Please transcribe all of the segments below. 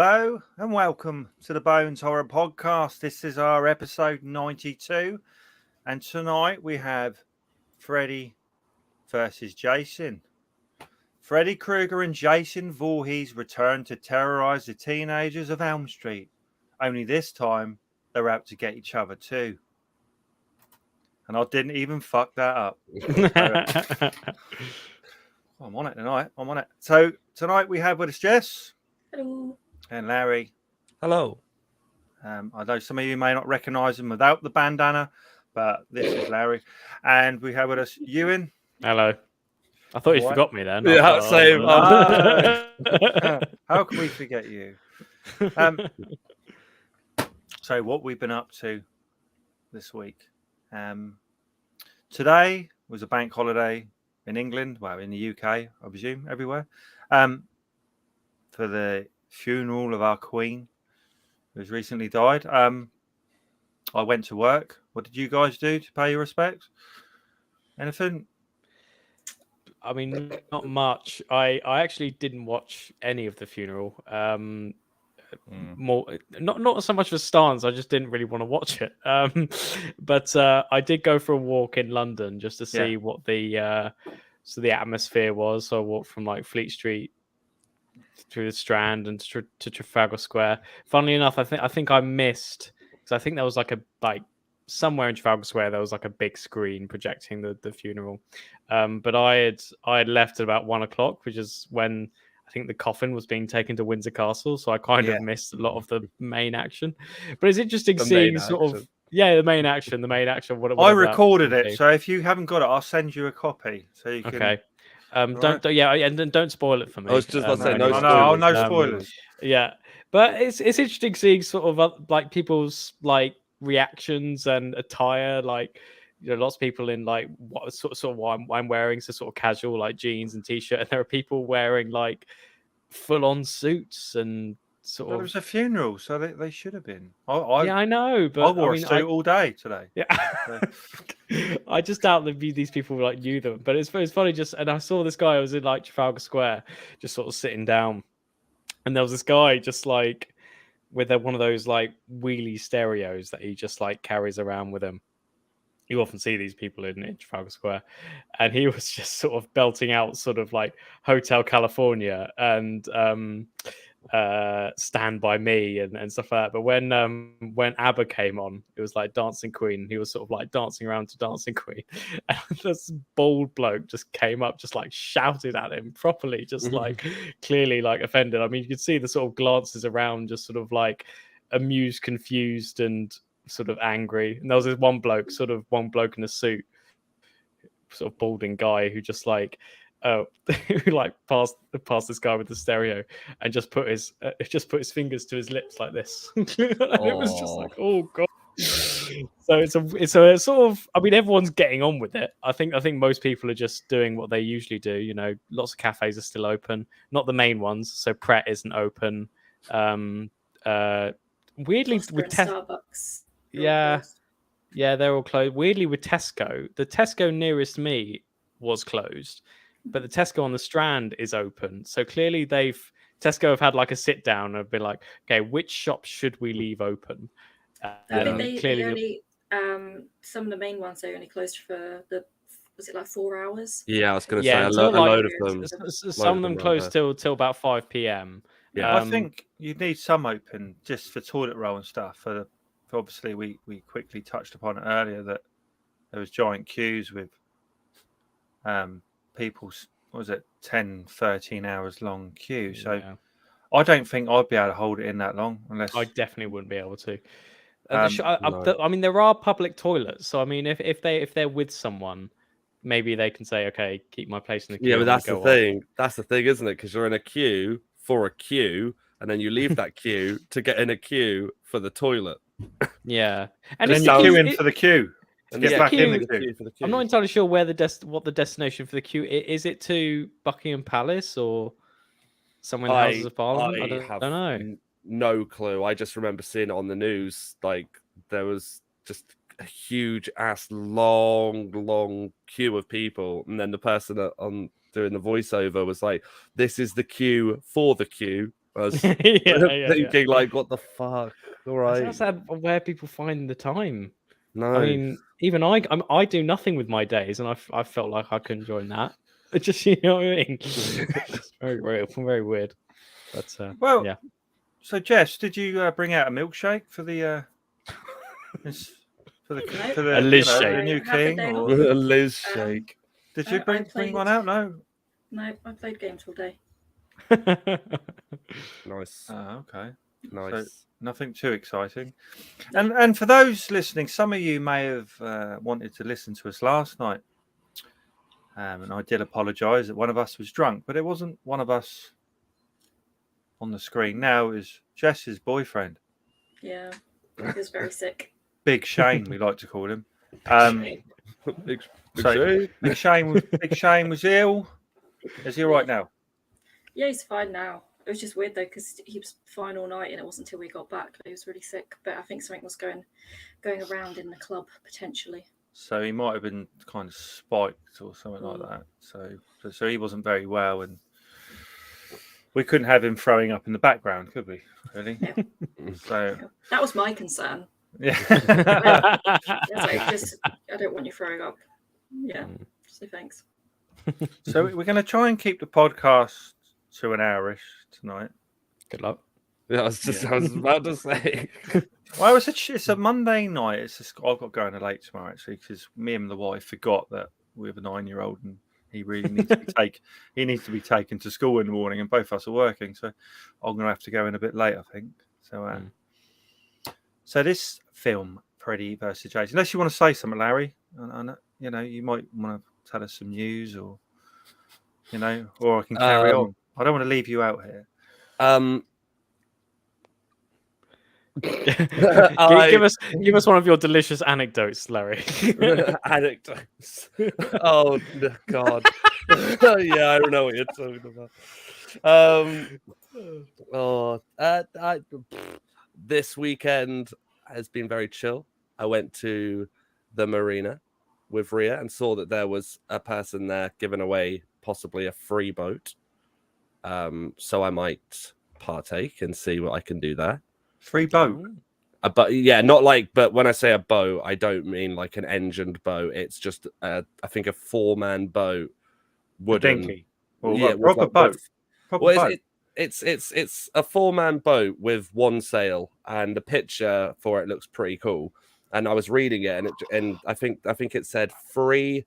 Hello and welcome to the Bones Horror Podcast. This is our episode 92, and tonight we have Freddy versus Jason. Freddy Krueger and Jason Voorhees return to terrorize the teenagers of Elm Street. Only this time, they're out to get each other too. And I didn't even fuck that up. I'm on it tonight. I'm on it. So tonight we have with us Jess. Hello. And Larry. Hello. I know some of you may not recognise him without the bandana, but this is Larry. And we have with us Ewan. Hello. I thought you forgot me then. Yeah, same. How can we forget you? So what we've been up to this week. Today was a bank holiday in England, well, in the UK, I presume, everywhere, for the funeral of our Queen, who's recently died. I went to work. What did you guys do to pay your respects? Anything? I mean, not much. I actually didn't watch any of the funeral. More not so much for stance. I just didn't really want to watch it. But I did go for a walk in London just to see what the atmosphere was. So I walked from like Fleet Street through the Strand and to Trafalgar Square. Funnily enough, I think I missed, because I think there was like somewhere in Trafalgar Square there was like a big screen projecting the funeral. But I had left at about 1:00, which is when I think the coffin was being taken to Windsor Castle. So I kind of missed a lot of the main action. But it's interesting seeing the main action. I recorded it, so if you haven't got it, I'll send you a copy so you can. Okay. Don't spoil it for me. I was just about to say no spoilers. Yeah, but it's interesting seeing sort of like people's like reactions and attire. Like, you know, lots of people in like what sort of what I'm wearing, so sort of casual like jeans and t-shirt, and there are people wearing like full-on suits and sort of. It was a funeral, so they should have been. I know, but I wore a suit all day today. Yeah, I just doubt that these people like knew them. But it's funny and I saw this guy. I was in like Trafalgar Square, just sort of sitting down, and there was this guy just like with one of those like wheelie stereos that he just like carries around with him. You often see these people in Trafalgar Square, and he was just sort of belting out sort of like Hotel California and Stand By Me and stuff like that. But when ABBA came on, it was like Dancing Queen. He was sort of like dancing around to Dancing Queen, and this bald bloke just came up, just like shouted at him properly, just like clearly like offended. I mean, you could see the sort of glances around, just sort of like amused, confused, and sort of angry. And there was this one bloke in a suit, sort of balding guy, who just like who like passed this guy with the stereo and just put his fingers to his lips like this. It was just like, oh god. So it's a sort of, I mean, everyone's getting on with it. I think most people are just doing what they usually do. You know, lots of cafes are still open, not the main ones. So Pret isn't open. Weirdly with Starbucks. Yeah, they're all closed. Weirdly with Tesco, the Tesco nearest me was closed, but the Tesco on the Strand is open. So clearly Tesco have had like a sit down and have been like, okay, which shops should we leave open? I think they only some of the main ones they only closed for was it like 4 hours? Yeah, I was going to say a load of them. Some of them closed till about 5 p.m. Yeah, I think you need some open just for toilet roll and stuff. Obviously, we quickly touched upon it earlier that there was giant queues with people's, what was it, 10, 13 hours long queue. So I don't think I'd be able to hold it in that long unless I definitely wouldn't be able to. I mean, there are public toilets, so I mean, if they're with someone, maybe they can say, okay, keep my place in the queue. Yeah, but that's the thing. That's the thing, isn't it? Because you're in a queue for a queue, and then you leave that queue to get in a queue for the toilet. Yeah, and then you queue in for the queue. And get back in the queue. I'm not entirely sure what the destination for the queue is. It to Buckingham Palace or somewhere in the Houses of Parliament? I don't know. No clue. I just remember seeing it on the news. Like there was just a huge ass long queue of people, and then the person on doing the voiceover was like, "This is the queue for the queue." I was yeah. thinking, like, what the fuck? All right. That's where people find the time. No. I mean, even I do nothing with my days, and I felt like I couldn't join that. It's just, you know what I mean? It's very very weird. But Well, yeah. So, Jess, did you bring out a milkshake for the A Liz the shake. new Have the king? day Or... off. A Liz shake. Did you I bring played- one out? No. No, I played games all day. Nice. Okay. Nice. Nothing too exciting. And for those listening, some of you may have wanted to listen to us last night. And I did apologise that one of us was drunk, but it wasn't one of us on the screen. Now it was Jess's boyfriend. Yeah, he was very sick. Big Shane, we like to call him. Big So, shake. Big Shane was ill. Is he all right now? Yeah, he's fine now. It was just weird though because he was fine all night, and it wasn't until we got back that he was really sick. But I think something was going around in the club potentially. So he might have been kind of spiked or something like that. So he wasn't very well, and we couldn't have him throwing up in the background, could we? Really? Yeah. So That was my concern. yeah. It's like, I don't want you throwing up. Yeah. So thanks. So we're going to try and keep the podcast to an hour-ish tonight. Good luck. Yeah, I was about to say. Well, it's a Monday night. I've got going late tomorrow actually because me and the wife forgot that we have a 9-year-old and he really needs to be taken to school in the morning, and both of us are working, so I'm going to have to go in a bit late, I think. So, so this film, Freddy Vs Jason. Unless you want to say something, Larry, and you might want to tell us some news, or or I can carry on. I don't want to leave you out here. Give us one of your delicious anecdotes, Larry. Anecdotes. Oh God. Yeah, I don't know what you're talking about. This weekend has been very chill. I went to the marina with Ria and saw that there was a person there giving away possibly a free boat. So I might partake and see what I can do there. Free boat. But yeah, not like. But when I say a boat, I don't mean like an engined boat. It's just I think a 4-man boat. Wooden. Dinky. Well, Yeah, proper boat. Proper boat. It's a 4-man boat with one sail, and the picture for it looks pretty cool. And I was reading it, and I think it said free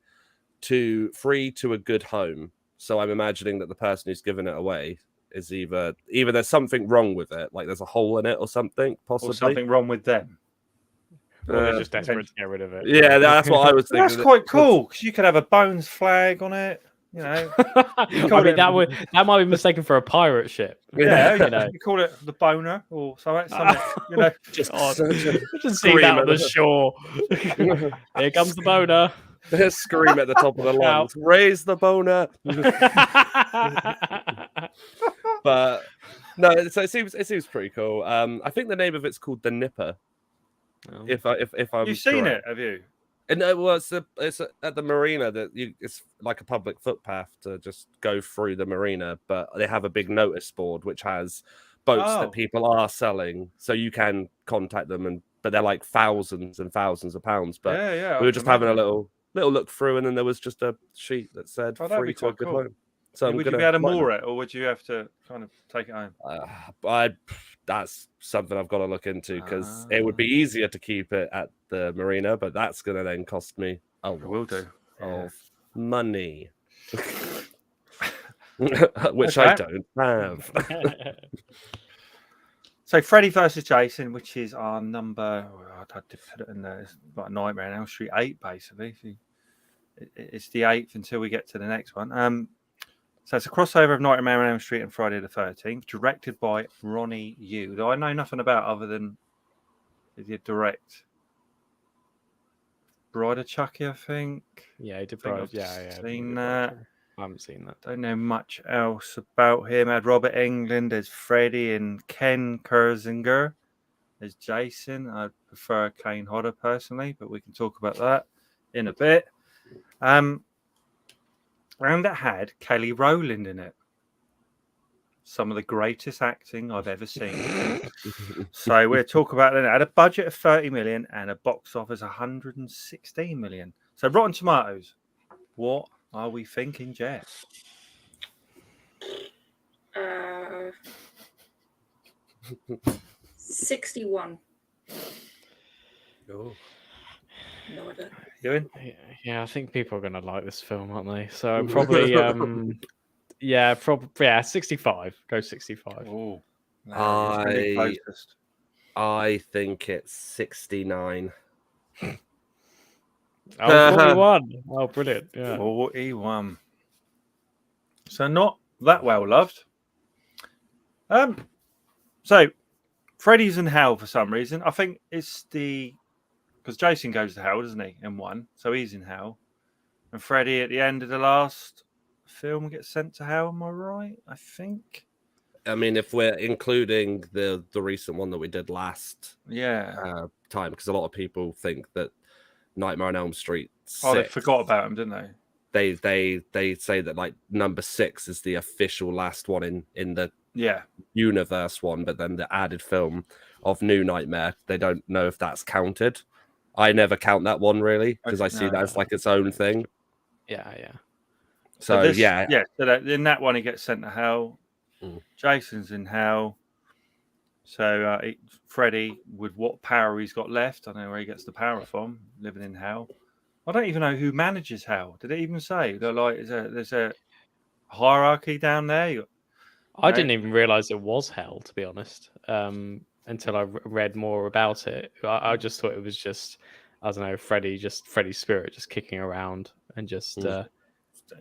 to a good home. So I'm imagining that the person who's given it away is either there's something wrong with it, like there's a hole in it or something, possibly. Or something wrong with them. Or they're just desperate to get rid of it. Yeah, that's what I was thinking. That's quite cool because you could have a Bones flag on it. I mean, that might be mistaken for a pirate ship. Yeah, you call it the boner or something. Just see that on the shore. Here comes the boner. Scream at the top of the lungs. Raise the boner. But no, so it seems pretty cool. I think the name of it's called the Nipper. Oh. If I'm You've seen correct. it, have you? And it's at the marina it's like a public footpath to just go through the marina, but they have a big notice board which has boats that people are selling, so you can contact them, but they're like thousands and thousands of pounds. But we were just having a little look through, and then there was just a sheet that said free to a good home. So would you be able to moor it, or would you have to kind of take it home? That's something I've got to look into, because it would be easier to keep it at the marina, but that's going to then cost me a lot of money, which I don't have. So Freddy vs Jason, which is our number, I'd have to put it in there. It's like Nightmare on Elm Street 8, basically. It's the 8th until we get to the next one. So it's a crossover of Nightmare on Elm Street and Friday the 13th, directed by Ronnie Yu, though I know nothing about other than he did direct Bride of Chucky, I think. Yeah, he did. Seen that. I haven't seen that. Don't know much else about him. I had Robert Englund as Freddy and Ken Kersinger as Jason. I prefer Kane Hodder personally, but we can talk about that in a bit. And it had Kelly Rowland in it. some of the greatest acting I've ever seen. So we'll talk about it. At a budget of 30 million and a box office 116 million. So Rotten Tomatoes, what are we thinking, Jeff? 61. Oh. No idea. Ewan? Yeah, I think people are going to like this film, aren't they? So probably, yeah, 65. Go 65. Oh, I think it's 69. Oh, 41. Oh, brilliant. Yeah. 41. So not that well loved. So Freddy's in hell for some reason. I think it's because Jason goes to hell, doesn't he? In one, so he's in hell, and Freddy at the end of the last film gets sent to hell. Am I right? I think. I mean, if we're including the recent one that we did last time, because a lot of people think that Nightmare on Elm Street 6, Oh, they forgot about him, didn't they? They say that like number 6 is the official last one in the universe one, but then the added film of New Nightmare, they don't know if that's counted. I never count that one really because I see that as like its own thing. Yeah. So So in that one he gets sent to hell. Jason's in hell. So Freddy, with what power he's got left, I don't know where he gets the power from, living in hell. I don't even know who manages hell. Did it even say? They're like, there's a hierarchy down there? I didn't even realize it was hell, to be honest, until I read more about it. I just thought it was just, I don't know, Freddy's spirit just kicking around and just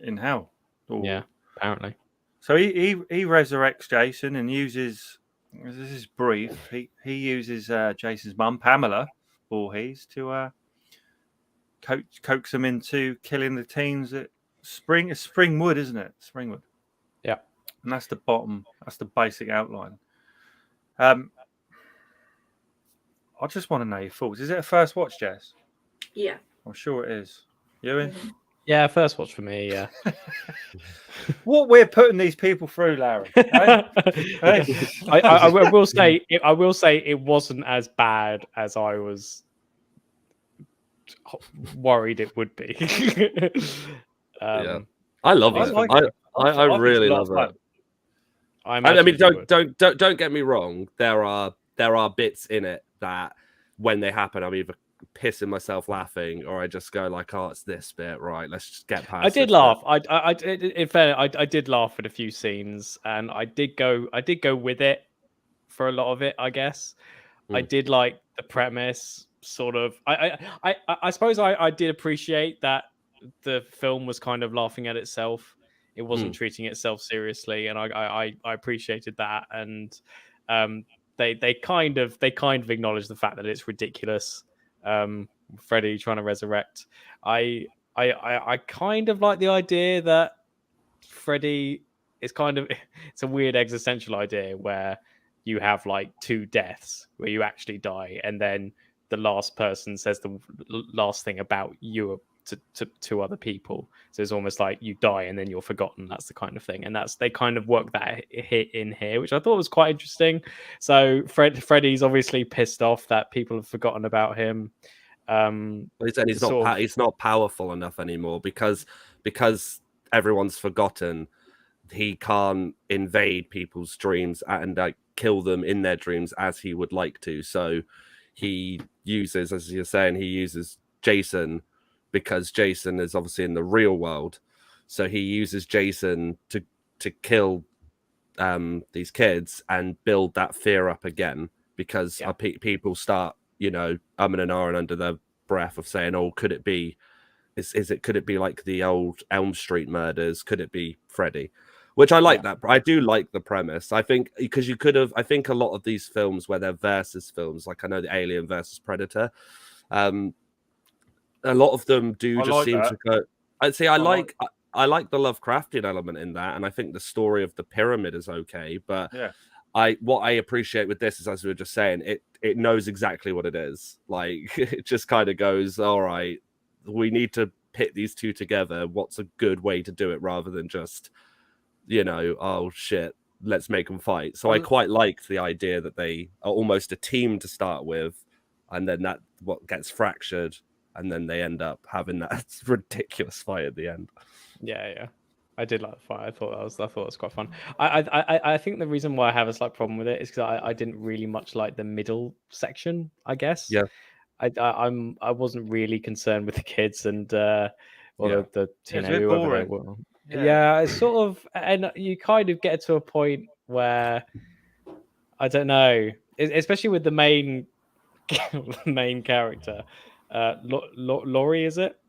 in hell. Or... Yeah, apparently. So he resurrects Jason and uses, this is brief, he uses Jason's mum, Pamela Voorhees, to coax him into killing the teens at Springwood, isn't it? Springwood. Yeah. And that's the basic outline. I just want to know your thoughts. Is it a first watch, Jess? Yeah. I'm sure it is. Ewan? Yeah, first watch for me, yeah. What we're putting these people through, Larry. Eh? I will say it wasn't as bad as I was worried it would be. I love it. I really love it. I mean, don't get me wrong. There are bits in it that when they happen, I'm either pissing myself laughing or I just go like, "Oh, it's this bit, right? Let's just get past." I did laugh. In fairness, I did laugh at a few scenes, and I did go with it for a lot of it. I guess I did like the premise. Sort of. I suppose I did appreciate that the film was kind of laughing at itself. It wasn't treating itself seriously, and I appreciated that. And they kind of acknowledged the fact that it's ridiculous. Freddy trying to resurrect. I kind of like the idea that Freddy is it's a weird existential idea where you have like 2 deaths where you actually die, and then the last person says the last thing about you to other people. So it's almost like you die and then you're forgotten. That's the kind of thing, and they kind of work that hit in here, which I thought was quite interesting. So Freddy's obviously pissed off that people have forgotten about him. He's not powerful enough anymore because everyone's forgotten. He can't invade people's dreams and kill them in their dreams as he would like to. So he uses, as you're saying, Jason because Jason is obviously in the real world. So he uses Jason to kill these kids and build that fear up again because people start, umming and ahhing under their breath of saying, "Oh, could it be? Could it be like the old Elm Street murders? Could it be Freddy?" Which I like that. I do like the premise. I think because I think a lot of these films where they're versus films, like I know the Alien versus Predator, a lot of them do to go. I'd say I like the Lovecraftian element in that, and I think the story of the pyramid is okay. But what I appreciate with this is, as we were just saying, it knows exactly what it is. Like it just kind of goes, all right, we need to pit these two together. What's a good way to do it rather than just, oh shit, let's make them fight. So I quite liked the idea that they are almost a team to start with, and then that what gets fractured, and then they end up having that ridiculous fight at the end. Yeah. I did like the fight. I thought it was quite fun. I think the reason why I have a slight problem with it is because I didn't really much like the middle section, I guess. Yeah. I wasn't really concerned with the kids and the It's a bit whoever they boring. were. Yeah, it's sort of, and you kind of get to a point where I don't know, especially with the main character, Laurie, is it?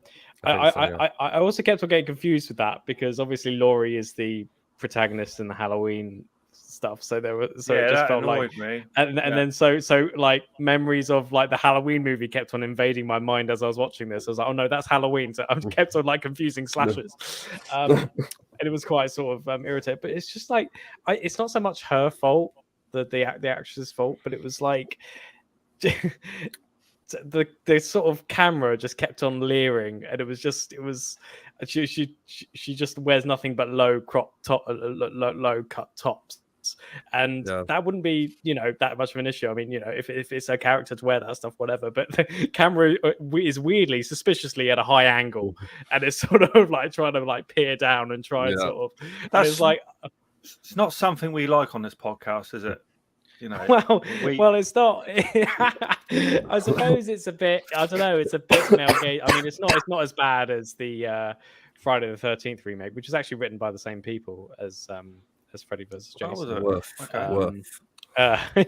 I also kept on getting confused with that because obviously Laurie is the protagonist in the Halloween stuff, so it just felt like me. and then so like memories of like the Halloween movie kept on invading my mind as I was watching this. I was like, oh no, that's Halloween. So I kept on like confusing slashers. And it was quite sort of irritating, but it's just like it's not so much her fault, the actress's fault, but it was like the sort of camera just kept on leering, and it was she just wears nothing but low cut tops, and that wouldn't be that much of an issue. I mean, if it's a character to wear that stuff, whatever, but the camera is weirdly suspiciously at a high angle, and it's sort of like trying to like peer down and try and sort of it's like it's not something we like on this podcast, is it? Well, it's not. I suppose it's a bit. I don't know. It's a bit male gaze. I mean, it's not as bad as the Friday the 13th remake, which is actually written by the same people as Freddy vs Jason.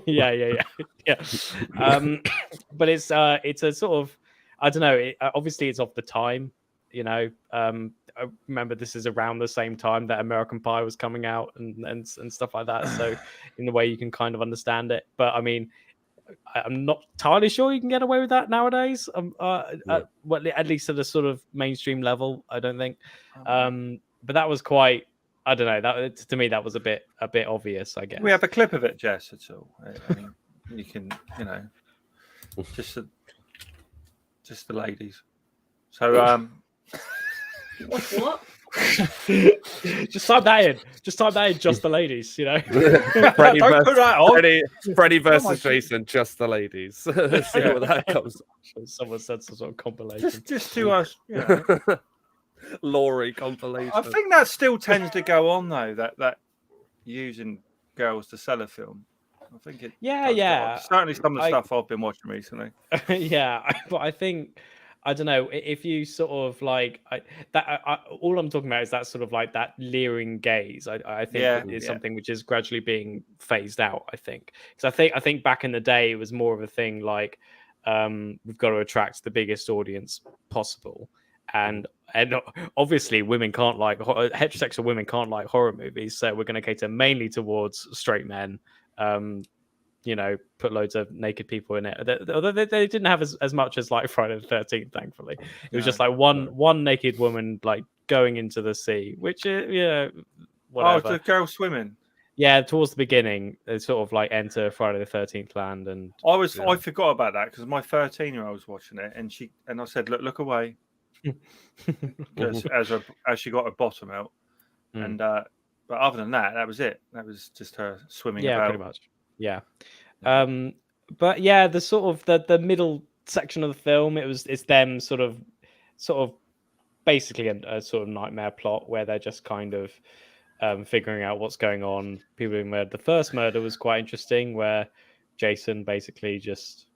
Yeah. But it's a sort of, I don't know. Obviously, it's of the time. I remember this is around the same time that American Pie was coming out and stuff like that. So in the way you can kind of understand it. But I mean, I'm not entirely sure you can get away with that nowadays. Well, at least at a sort of mainstream level, I don't think. But that was quite, I don't know. That to me, that was a bit obvious, I guess. We have a clip of it, Jess. At all. I mean, you can, just the ladies. So What? Just type that in. Just the ladies, Freddy Don't put that on. Freddy versus Jason, just the ladies. See what that comes. Someone said some sort of compilation. Just to us, Laurie compilation. I think that still tends to go on though. That using girls to sell a film. I think it. Yeah. Certainly, some of the stuff I've been watching recently. Yeah, but I think. I don't know if you sort of like all I'm talking about is that sort of like that leering gaze. I think is something which is gradually being phased out. I think because I think back in the day it was more of a thing like we've got to attract the biggest audience possible, and obviously women can't like heterosexual women can't like horror movies, so we're going to cater mainly towards straight men. Put loads of naked people in it. Although they didn't have as much as like Friday the 13th, thankfully. It was just like one naked woman like going into the sea, which whatever. Oh, the girl swimming. Yeah, towards the beginning, they sort of like enter Friday the 13th land, and I forgot about that because my 13-year-old was watching it, and I said, look away, as she got her bottom out, and but other than that, that was it. That was just her swimming. Yeah, about. pretty much. Yeah. But yeah, the sort of the middle section of the film, it's them sort of basically a sort of nightmare plot where they're just kind of figuring out what's going on. People being murdered. The first murder was quite interesting, where Jason basically just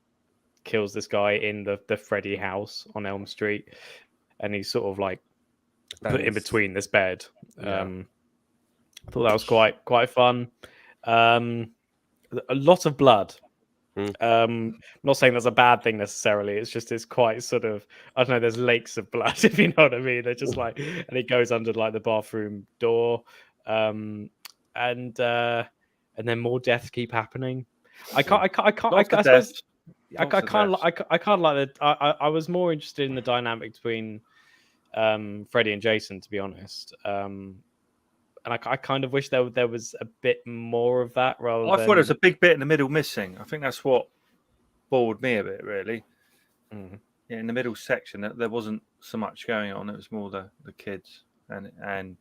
kills this guy in the Freddy house on Elm Street, and he's sort of like put in between this bed. I thought that was quite fun. A lot of blood. I'm not saying that's a bad thing necessarily. It's quite sort of, I don't know, there's lakes of blood, if you know what I mean. They're just like, and it goes under like the bathroom door, and then more deaths keep happening. I can't like that. I was more interested in the dynamic between Freddy and Jason, to be honest. And I kind of wish there was a bit more of that rather than... I thought there was a big bit in the middle missing. I think that's what bored me a bit, really. Yeah, in the middle section, there wasn't so much going on. It was more the kids and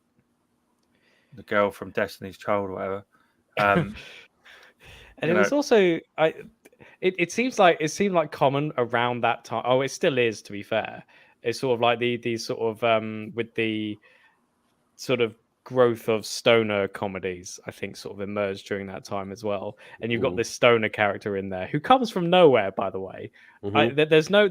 the girl from Destiny's Child or whatever. Um, And it was also it seemed like common around that time. Oh, it still is, to be fair. It's sort of like the sort of with the sort of growth of stoner comedies, I think, sort of emerged during that time as well. And you've got this stoner character in there who comes from nowhere, by the way. There was no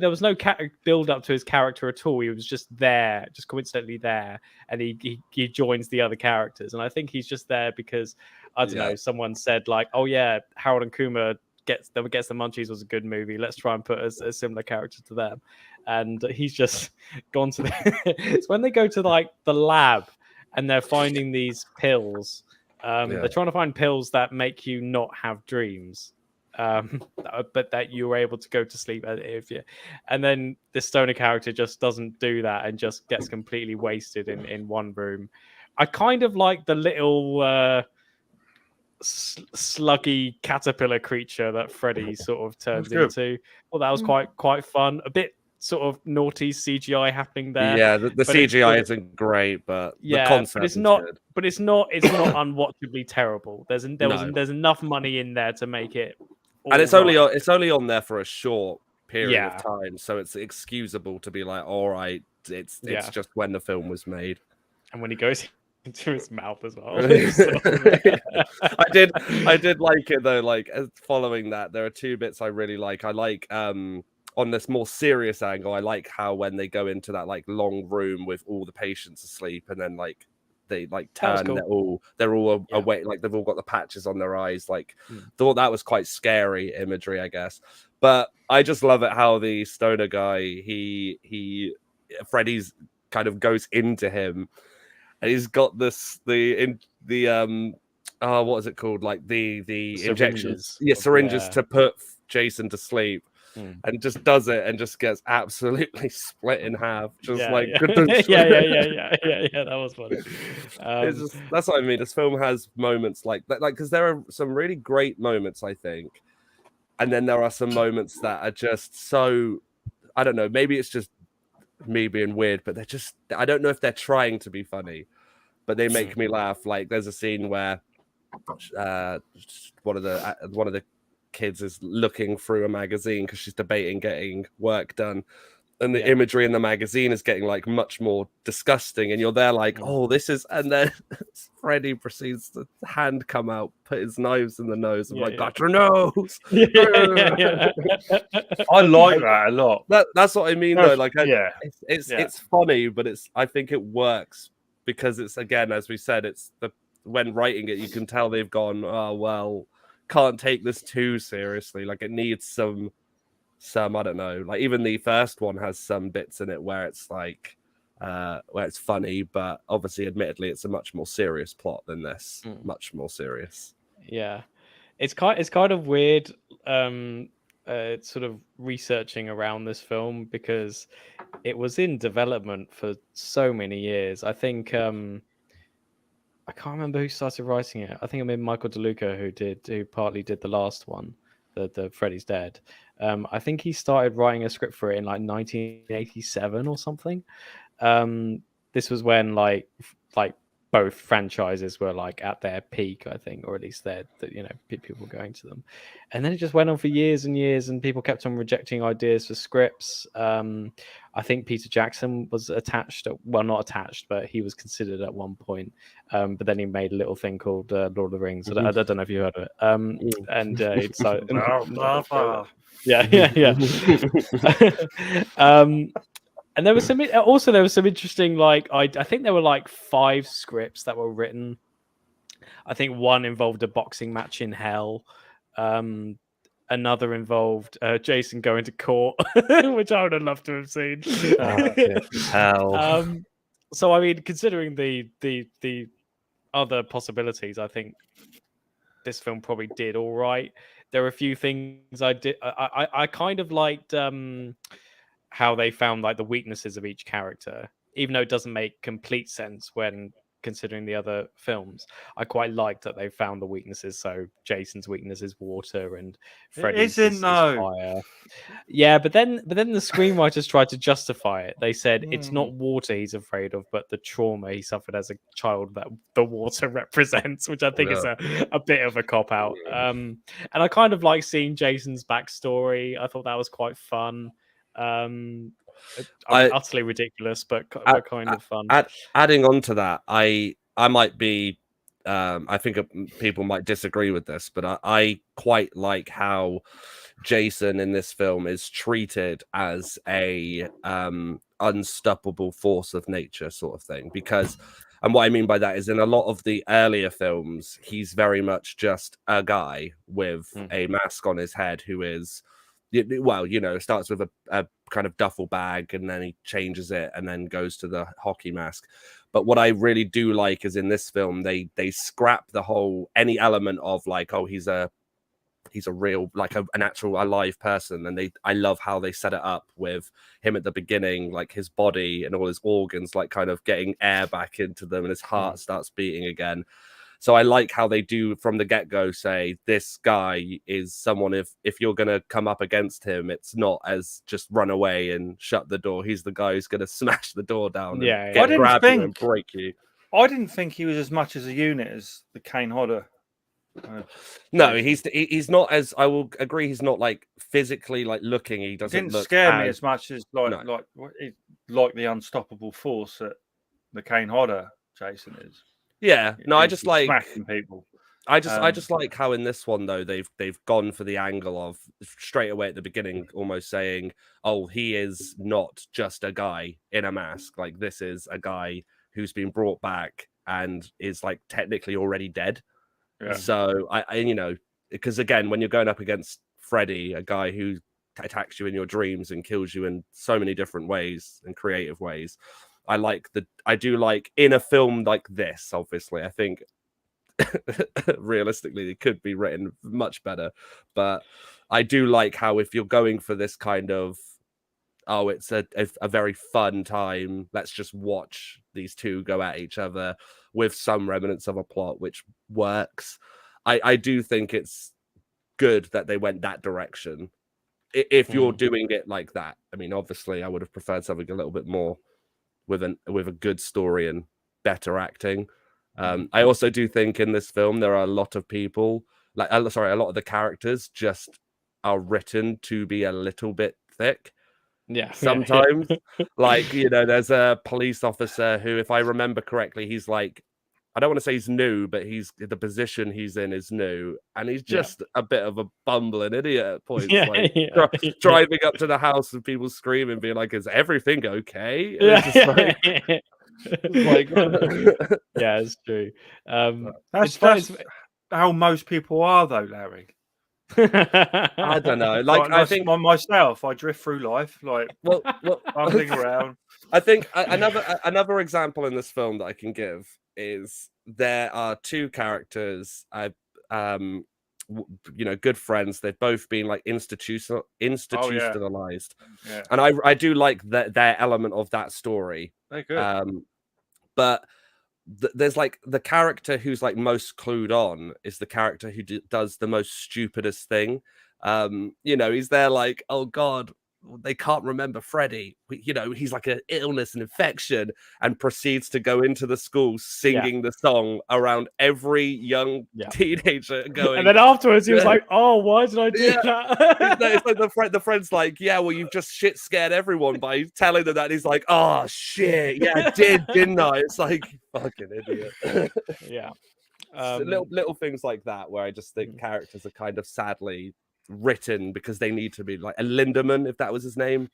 build up to his character at all. He was just there, just coincidentally there, and he joins the other characters. And I think he's just there because I don't know. Someone said like, "Oh yeah, Harold and Kumar gets the Munchies was a good movie. Let's try and put a similar character to them." And he's just gone to it's when they go to like the lab and they're finding these pills. They're trying to find pills that make you not have dreams, but that you were able to go to sleep if you. And then the stoner character just doesn't do that and just gets completely wasted in one room. I kind of like the little sluggy caterpillar creature that Freddy sort of turns into. Well, that was quite fun. A bit sort of naughty CGI happening there. Yeah, the CGI isn't great, but the concept but it's is not. good. But it's not unwatchably terrible. There's enough money in there to make it. And it's only on there for a short period of time, so it's excusable to be like, all right, it's just when the film was made. And when he goes into his mouth as well. I did like it though. Like following that, there are two bits I really like. I like on this more serious angle, I like how when they go into that like long room with all the patients asleep, and then like they like turn, cool. they're all awake, like they've all got the patches on their eyes. Like thought that was quite scary imagery, I guess. But I just love it how the stoner guy, Freddy's kind of goes into him, and he's got what is it called? Like the injections, syringes to put Jason to sleep. And just does it and just gets absolutely split in half. Just yeah, that was funny. That's what I mean. This film has moments like that, like because there are some really great moments, I think, and then there are some moments that are just so, I don't know, maybe it's just me being weird, but they're just, I don't know if they're trying to be funny, but they make me laugh. Like there's a scene where one of the kids is looking through a magazine because she's debating getting work done, and the imagery in the magazine is getting like much more disgusting, and you're there like, oh, this is, and then Freddy proceeds to hand come out, put his knives in the nose, and got your nose. I like that a lot. That's what I mean though. Like it's funny, but I think it works because it's, again, as we said, it's when writing it, you can tell they've gone, oh well, can't take this too seriously. Like it needs some I don't know, like even the first one has some bits in it where it's like where it's funny, but obviously admittedly it's a much more serious plot than this. Much more serious. It's kind of weird sort of researching around this film because it was in development for so many years. I think I can't remember who started writing it. I think it may be Michael DeLuca who partly did the last one, the Freddy's Dead. I think he started writing a script for it in like 1987 or something. This was when like both franchises were like at their peak, I think, or at least people were going to them. And then it just went on for years and years, and people kept on rejecting ideas for scripts. I think Peter Jackson was not attached, but he was considered at one point. But then he made a little thing called Lord of the Rings. I don't know if you heard of it. And it's like, and there was some interesting, like I think there were like 5 scripts that were written. I think one involved a boxing match in hell. Another involved Jason going to court, which I would have loved to have seen. Hell. So I mean, considering the other possibilities, I think this film probably did all right. There were a few things I kind of liked how they found like the weaknesses of each character, even though it doesn't make complete sense when considering the other films. I quite liked that they found the weaknesses. So Jason's weakness is water, and Freddy's is fire. Yeah, but then the screenwriters tried to justify it. They said it's not water he's afraid of, but the trauma he suffered as a child that the water represents, which I think is a bit of a cop out. And I kind of like seeing Jason's backstory. I thought that was quite fun. Utterly ridiculous, but kind of fun. Adding on to that, I might be. I think people might disagree with this, but I quite like how Jason in this film is treated as a unstoppable force of nature sort of thing. Because, and what I mean by that is, in a lot of the earlier films, he's very much just a guy with a mask on his head who is, well, starts with a kind of duffel bag, and then he changes it and then goes to the hockey mask. But what I really do like is in this film, they scrap the whole, any element of like, oh, he's a real, like an actual alive person. And I love how they set it up with him at the beginning, like his body and all his organs, like kind of getting air back into them, and his heart starts beating again. So I like how they do from the get-go say, this guy is someone, if you're going to come up against him, it's not as just run away and shut the door. He's the guy who's going to smash the door down and grab you and break you. I didn't think he was as much as a unit as the Kane Hodder. No, he's not, as I will agree, he's not like physically like looking. He didn't scare me as much as like the unstoppable force that the Kane Hodder Jason is. Yeah, no, I just like smacking people. I just like how in this one though they've gone for the angle of straight away at the beginning, almost saying, "Oh, he is not just a guy in a mask. Like this is a guy who's been brought back and is like technically already dead." Yeah. So I because again, when you're going up against Freddy, a guy who attacks you in your dreams and kills you in so many different ways and creative ways. I do like in a film like this, obviously, I think realistically it could be written much better, but I do like how if you're going for this kind of, oh, it's a very fun time, let's just watch these two go at each other with some remnants of a plot, which works. I do think it's good that they went that direction. If you're doing it like that, I mean, obviously I would have preferred something a little bit more with a good story and better acting. I also do think in this film there are a lot of people, a lot of the characters just are written to be a little bit thick. Yeah. Sometimes, like, there's a police officer who, if I remember correctly, he's like, I don't want to say he's new, but the position he's in is new, and he's just a bit of a bumbling idiot at points. Driving up to the house and people screaming, being like, "Is everything okay?" And yeah, it's true. That's how most people are, though, Larry. I don't know. Like I think myself, I drift through life, like bumbling around. I think another example in this film that I can give is there are two characters, good friends. They've both been like institutionalized, and I do like their element of that story. They're good. But there's like the character who's like most clued on is the character who does the most stupidest thing. He's there like, oh God, they can't remember Freddy. He's like an illness and infection, and proceeds to go into the school singing the song around every young teenager going. And then afterwards he was like, oh, why did I do that? It's like the friend's like, yeah, well, you've just shit scared everyone by telling them that. He's like, oh shit, yeah, I did, didn't I? It's like, fucking idiot. Yeah. Little things like that where I just think characters are kind of sadly written because they need to be like a Lindemann, if that was his name.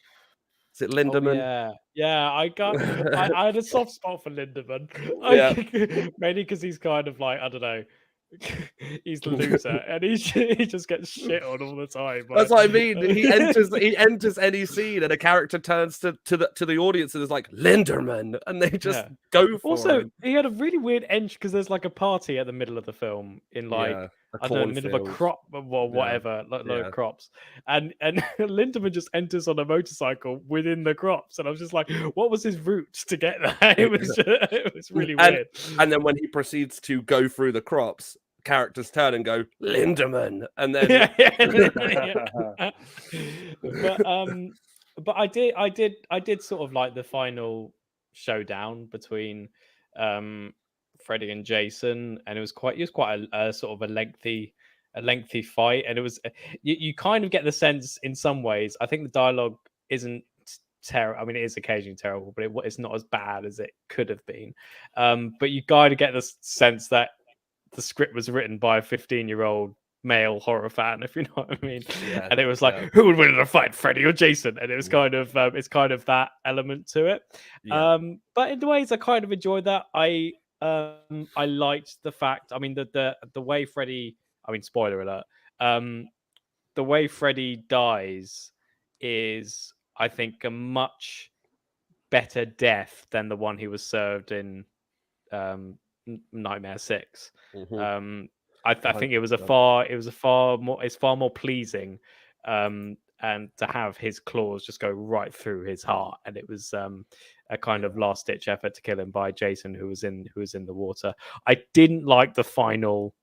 Is it Lindemann? I had a soft spot for Lindemann. Mainly because he's kind of like, I don't know, he's the loser and he just gets shit on all the time. That's what I mean. He enters any scene and a character turns to the audience and is like, Lindemann, and they just go for also him. He had a really weird entrance because there's like a party at the middle of the film in like I don't know, in the middle of a crop or whatever, load of crops, and Lindemann just enters on a motorcycle within the crops, and I was just like, what was his route to get there? It was really weird. And then when he proceeds to go through the crops, characters turn and go Lindemann, and then but I did sort of like the final showdown between Freddy and Jason, and it was quite a sort of a lengthy fight, and it was you kind of get the sense in some ways. I think the dialogue isn't terrible. I mean, it is occasionally terrible, but it's not as bad as it could have been. But you kind of get the sense that the script was written by a 15-year-old male horror fan, if you know what I mean. Yeah, and it was like, who would win in a fight, Freddy or Jason? And it was kind of it's kind of that element to it. Yeah. But in the ways I kind of enjoyed that. I liked the fact, I mean, the way Freddy, I mean, spoiler alert, the way Freddy dies is, I think, a much better death than the one he was served in Nightmare 6. Mm-hmm. I think it was far more pleasing, and to have his claws just go right through his heart, and it was a kind of last ditch effort to kill him by Jason, who was in the water. I didn't like the final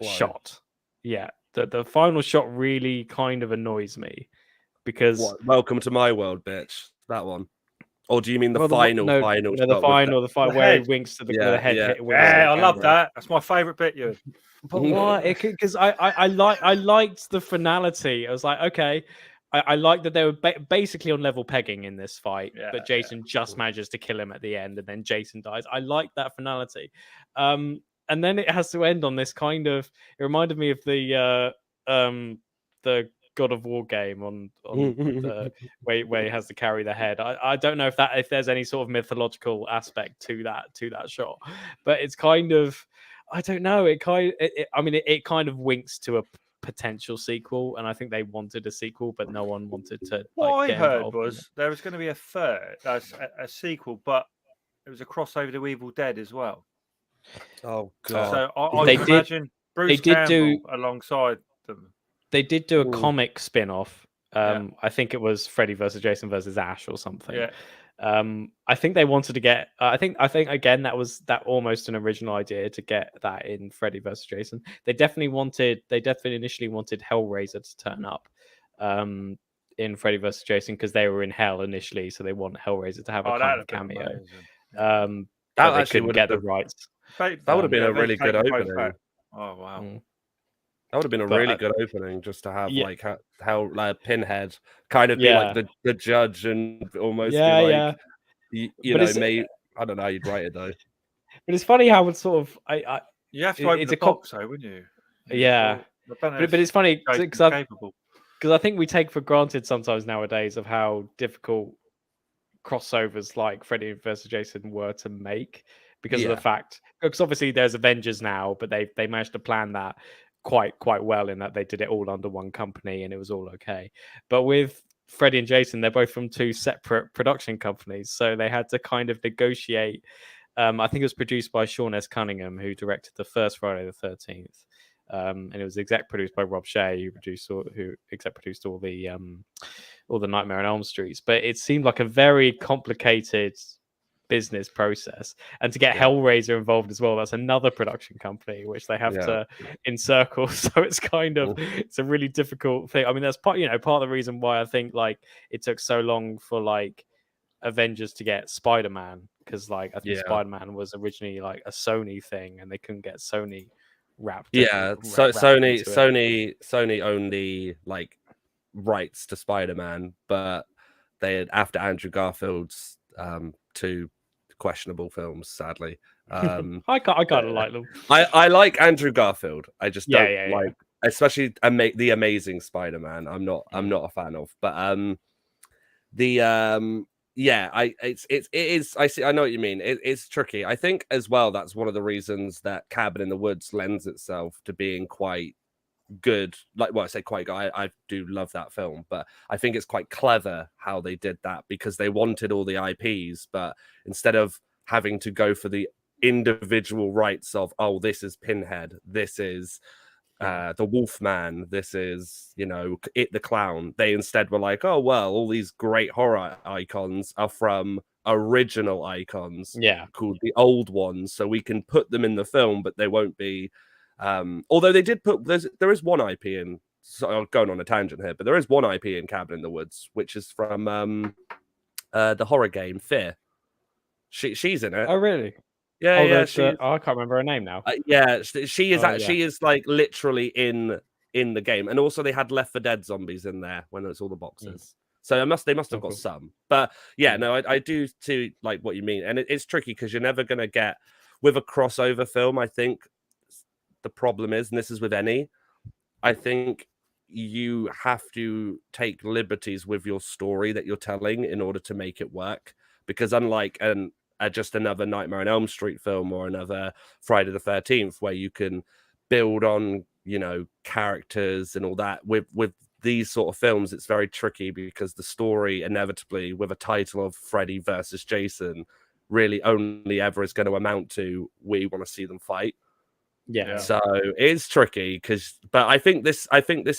shot. Yeah, the final shot really kind of annoys me because welcome to my world, bitch. That one. Or do you mean the final? The final where he winks to the head. Yeah, I love that. That's my favourite bit. You. But what? Because I liked the finality. I was like, okay, I liked that they were basically on level pegging in this fight, but Jason just manages to kill him at the end, and then Jason dies. I like that finality. And then it has to end on this kind of. It reminded me of the God of War game on the, where he has to carry the head. I don't know if there's any sort of mythological aspect to that shot, but it's kind of, I don't know. It kind of winks to a potential sequel, and I think they wanted a sequel, but no one wanted to. What I heard was there was going to be a third, a sequel, but it was a crossover to Evil Dead as well. Oh god! So I imagine Bruce Campbell alongside them. They did do a comic spin-off. I think it was Freddy versus Jason versus Ash or something. Yeah. I think they wanted to get. I think again that was almost an original idea to get that in Freddy versus Jason. They definitely initially wanted Hellraiser to turn up in Freddy versus Jason because they were in hell initially, so they want Hellraiser to have a kind of cameo. That they couldn't get the rights. That would have been a really good opening. Oh wow. That would have been a really good opening, just to have like how Pinhead kind of be like the judge and almost be like, you know, maybe I don't know how you'd write it though. But it's funny how it's sort of you have to open the box though, wouldn't you? Yeah, but it's funny because I think we take for granted sometimes nowadays of how difficult crossovers like Freddy vs Jason were to make because of the fact, because obviously there's Avengers now, but they managed to plan that quite well in that they did it all under one company and it was all okay. But with Freddy and Jason, they're both from two separate production companies, so they had to kind of negotiate. I think it was produced by Sean S. Cunningham, who directed the first Friday the 13th, and it was exec produced by Rob Shea, who exec produced all the Nightmare on Elm Streets. But it seemed like a very complicated business process, and to get Hellraiser involved as well, that's another production company which they have to encircle. So it's kind of it's a really difficult thing. I mean, that's part of the reason why I think like it took so long for like Avengers to get Spider-Man, because like I think Spider-Man was originally like a Sony thing and they couldn't get Sony wrapped. Sony owned the like rights to Spider-Man, but they had, after Andrew Garfield's two questionable films, sadly. I kind of like them. I like Andrew Garfield. I just don't like, especially the Amazing Spider-Man. I'm not a fan of. But it is. I see. I know what you mean. It's tricky. I think as well that's one of the reasons that Cabin in the Woods lends itself to being quite good. Like, well, I say quite good. I do love that film, but I think it's quite clever how they did that, because they wanted all the IPs, but instead of having to go for the individual rights of, oh, this is Pinhead, this is the Wolfman. This is, It the Clown. They instead were like, oh, well, all these great horror icons are from original icons called the old ones. So we can put them in the film, but they won't be. Although they did there is one IP in, so I'm going on a tangent here, but there is one IP in Cabin in the Woods, which is from the horror game Fear. She's in it. Oh, really? Yeah, yeah. I can't remember her name now. Yeah, she is like literally in the game, and also they had Left 4 Dead zombies in there when it's all the boxes. So they must have got some. But yeah, no, I do too like what you mean, and it's tricky because you're never gonna get with a crossover film. I think the problem is, and this is with any, I think you have to take liberties with your story that you're telling in order to make it work. Because unlike just another Nightmare on Elm Street film or another Friday the 13th, where you can build on, characters and all that, with these sort of films, it's very tricky because the story inevitably, with a title of Freddy versus Jason, really only ever is going to amount to we want to see them fight. Yeah. So it's tricky but I think this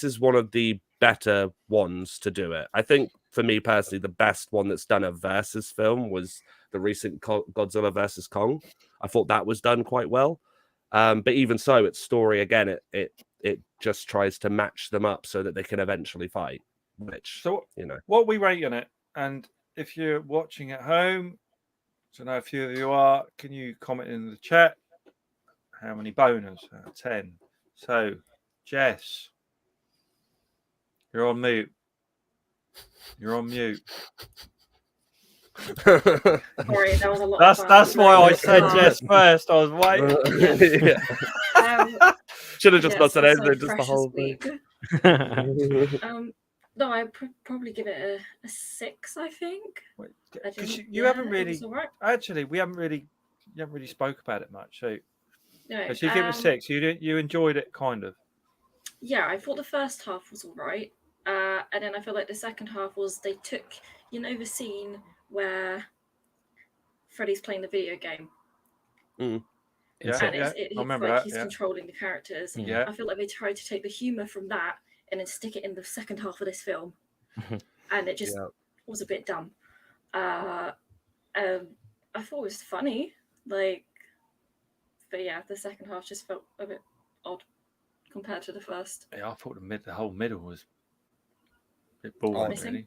is one of the better ones to do it. I think for me personally, the best one that's done a versus film was the recent Godzilla versus Kong. I thought that was done quite well. But even so, its story again, it just tries to match them up so that they can eventually fight. Which, what we rate on it, and if you're watching at home, I don't know if few of you are, can you comment in the chat? How many boners? 10. So, Jess, you're on mute. You're on mute. Sorry, that was a lot. That's why I said Jess first. I was waiting. Should have just not said anything, just the whole thing. No, I'd probably give it a 6. I think. Because you haven't really. Actually, we haven't really spoke about it much. So. No, so you give it a 6. You enjoyed it, kind of. Yeah, I thought the first half was all right, and then I feel like the second half was they took the scene where Freddy's playing the video game. Yeah, it I remember like that. He's Yeah. controlling the characters. Yeah. I feel like they tried to take the humor from that and then stick it in the second half of this film, and it just was a bit dumb. I thought it was funny, but yeah, the second half just felt a bit odd compared to the first. Yeah, I thought the whole middle was a bit boring, really.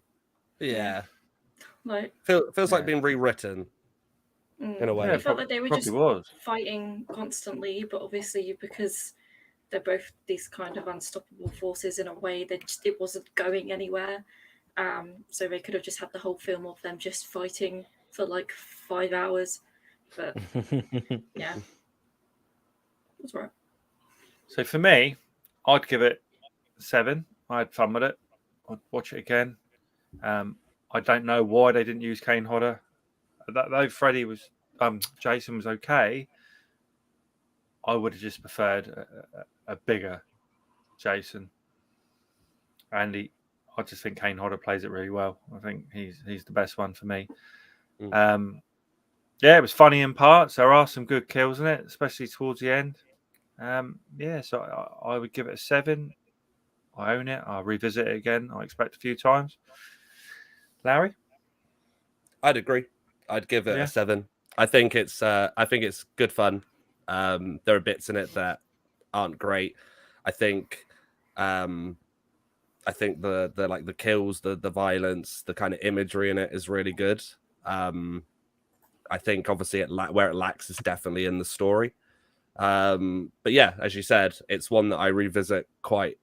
Yeah. Feels like being rewritten in a way. I felt like they were just fighting constantly, but obviously because they're both these kind of unstoppable forces in a way that it wasn't going anywhere. So they could have just had the whole film of them just fighting for like 5 hours. But yeah. That's right. So for me, I'd give it 7. I had fun with it. I'd watch it again. I don't know why they didn't use Kane Hodder. Though Jason was okay, I would have just preferred a bigger Jason. And I just think Kane Hodder plays it really well. I think he's the best one for me. Yeah, it was funny in parts. There are some good kills in it, especially towards the end. So I would give it a 7. I own it. I'll revisit it again. I expect a few times. Larry? I'd agree. I'd give it a 7. I think it's good fun. There are bits in it that aren't great. I think the kills, the violence, the kind of imagery in it is really good. I think obviously where it lacks is definitely in the story. But yeah, as you said, it's one that I revisit quite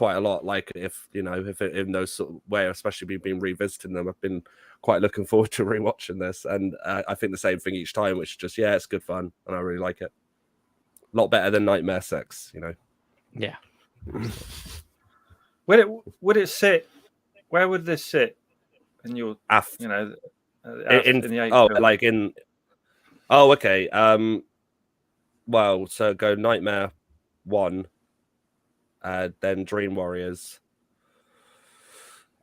a lot. Like if in those sort of way, especially we've been revisiting them, I've been quite looking forward to rewatching this, and I think the same thing each time, which is just it's good fun, and I really like it. A lot better than Nightmare 6, Yeah. Would it sit? Where would this sit in your? Okay. Well, so go Nightmare 1, then Dream Warriors.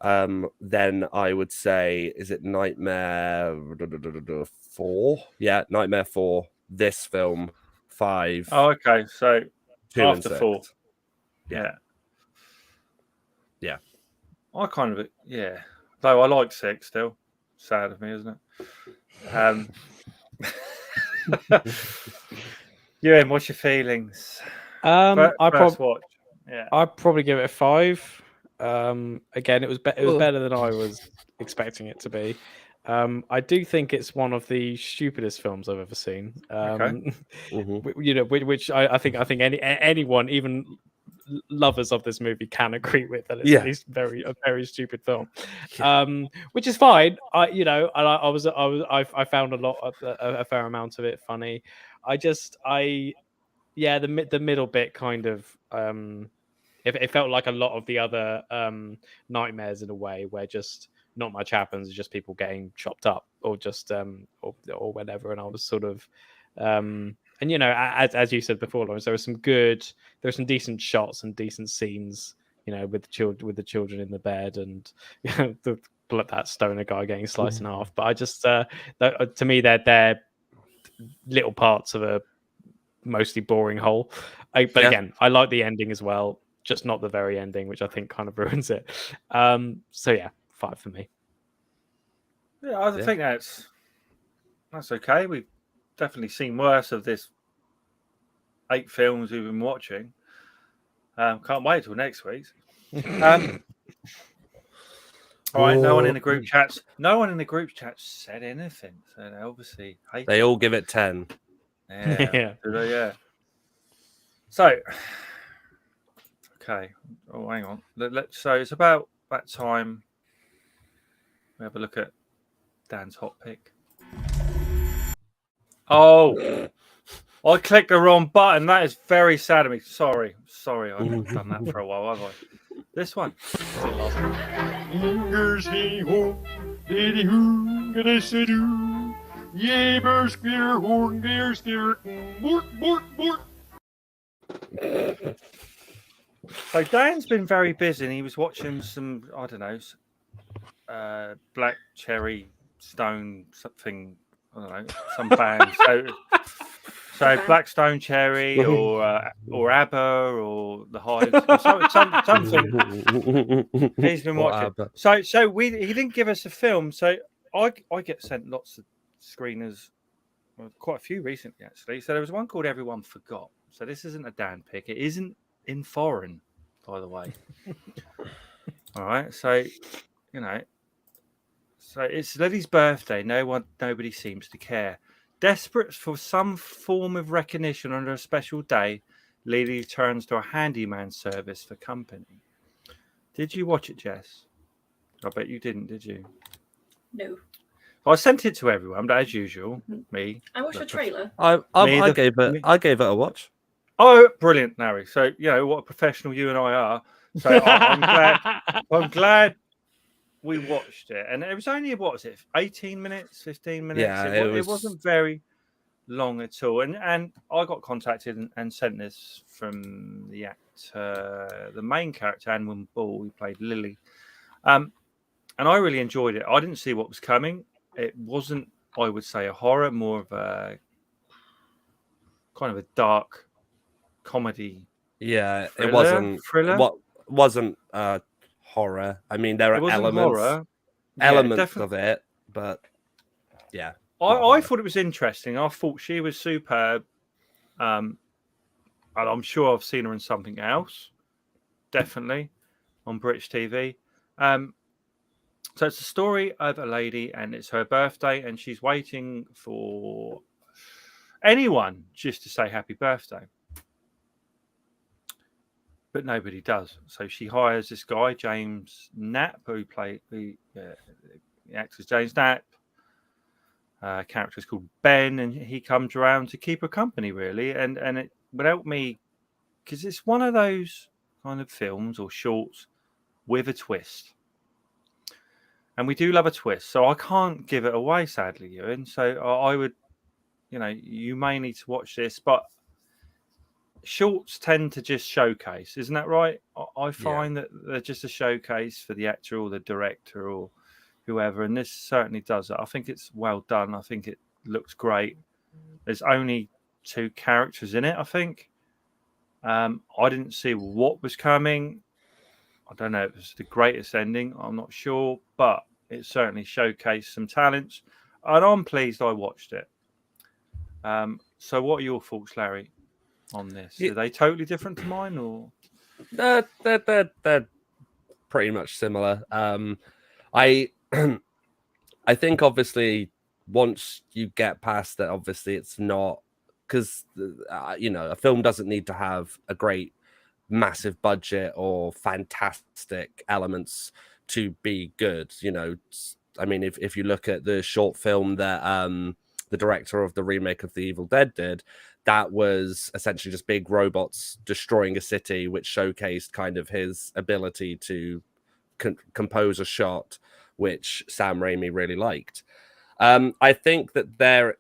Then I would say, is it Nightmare 4? Yeah, Nightmare 4. This film 5. Oh, okay. So 2 after and 6. 4. Yeah. I kind of Though I like 6 still. Sad of me, isn't it? Ewan, what's your feelings? First watch. Yeah. I'd probably give it a 5. Again, it was better than I was expecting it to be. I do think it's one of the stupidest films I've ever seen. Which I think anyone, even lovers of this movie, can agree with that it's at least a very stupid film. Which is fine. I found a fair amount of it funny. The middle bit kind of it felt like a lot of the other nightmares in a way, where just not much happens, just people getting chopped up or just or whatever. And I was sort of and as you said before, Lawrence, there were some decent shots and decent scenes, with the children in the bed and that stoner guy getting sliced in half. But I just to me they're little parts of a mostly boring whole. Again, I like the ending as well, just not the very ending, which I think kind of ruins it. 5 for me. Yeah, I think that's okay. We've definitely seen worse of this 8 films we've been watching. Can't wait till next week's. All right, no one in the group chats said anything, so they obviously hate They all give it 10. Yeah. So, okay. Oh, hang on. So it's about that time. We have a look at Dan's hot pick. Oh, I clicked the wrong button. That is very sad of me. Sorry. I haven't done that for a while, have I? This one. So Dan's been very busy, and he was watching some, I don't know, Black Cherry Stone something, I don't know, some band. So Black Stone Cherry or ABBA or the Hives, or something. He's been watching. So he didn't give us a film. So I get sent lots of screeners, quite a few recently actually. So there was one called Everyone Forgot. So this isn't a Dan pick. It isn't in foreign, by the way. All right. So so it's Lily's birthday. Nobody seems to care. Desperate for some form of recognition on a special day, Lily turns to a handyman service for company. Did you watch it, Jess? I bet you didn't, did you? No. I sent it to everyone, but as usual, me. I watched the trailer. I gave it a watch. Oh, brilliant, Larry. So what a professional you and I are. So I'm glad we watched it, and it was only 18 minutes, 15 minutes. Yeah, it wasn't very long at all. And I got contacted and sent this from the actor, the main character, Anwen Ball, who played Lily. And I really enjoyed it. I didn't see what was coming. It wasn't, I would say, a horror, more of a kind of a dark comedy. Yeah, thriller, it wasn't thriller. What wasn't horror. I mean, there are elements of it, but yeah. I thought it was interesting. I thought she was superb. And I'm sure I've seen her in something else. Definitely on British TV. So it's a story of a lady, and it's her birthday, and she's waiting for anyone just to say happy birthday. But nobody does. So she hires this guy, James Knapp, who the actor's James Knapp. Character is called Ben, and he comes around to keep her company, really. And it would help me, because it's one of those kind of films or shorts with a twist. And we do love a twist, so I can't give it away, sadly, Ewan. So I would, you may need to watch this, but shorts tend to just showcase, isn't that right? I find that they're just a showcase for the actor or the director or whoever, and this certainly does it. I think it's well done. I think it looks great. There's only 2 characters in it, I think. I didn't see what was coming. I don't know if it was the greatest ending. I'm not sure, but it certainly showcased some talents, and I'm pleased I watched it. So, what are your thoughts, Larry, on this? Are they totally different to mine, or they're pretty much similar. I I think obviously once you get past that, obviously it's not because a film doesn't need to have a great massive budget or fantastic elements to be good. I mean, if you look at the short film that the director of the remake of The Evil Dead did, that was essentially just big robots destroying a city, which showcased kind of his ability to compose a shot, which Sam Raimi really liked. I think that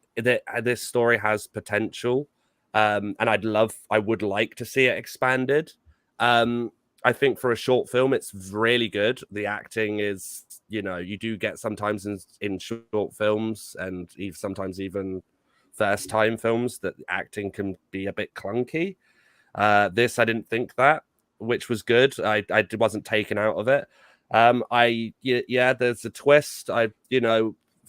this story has potential, and I would like to see it expanded. I think for a short film, it's really good. The acting is, you do get sometimes in short films and sometimes even first time films that acting can be a bit clunky. This, I didn't think that, which was good. I wasn't taken out of it. There's a twist.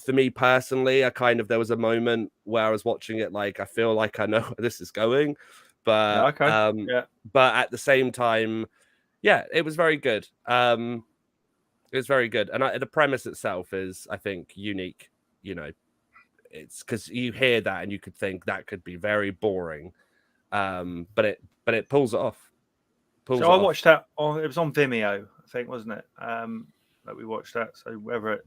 For me personally, there was a moment where I was watching it, like, I feel like I know where this is going, but but at the same time, it was very good. It was very good, and the premise itself is, I think, unique. It's because you hear that and you could think that could be very boring, but it pulls it off. I watched that on. It was on Vimeo, I think, wasn't it? That we watched that. So whether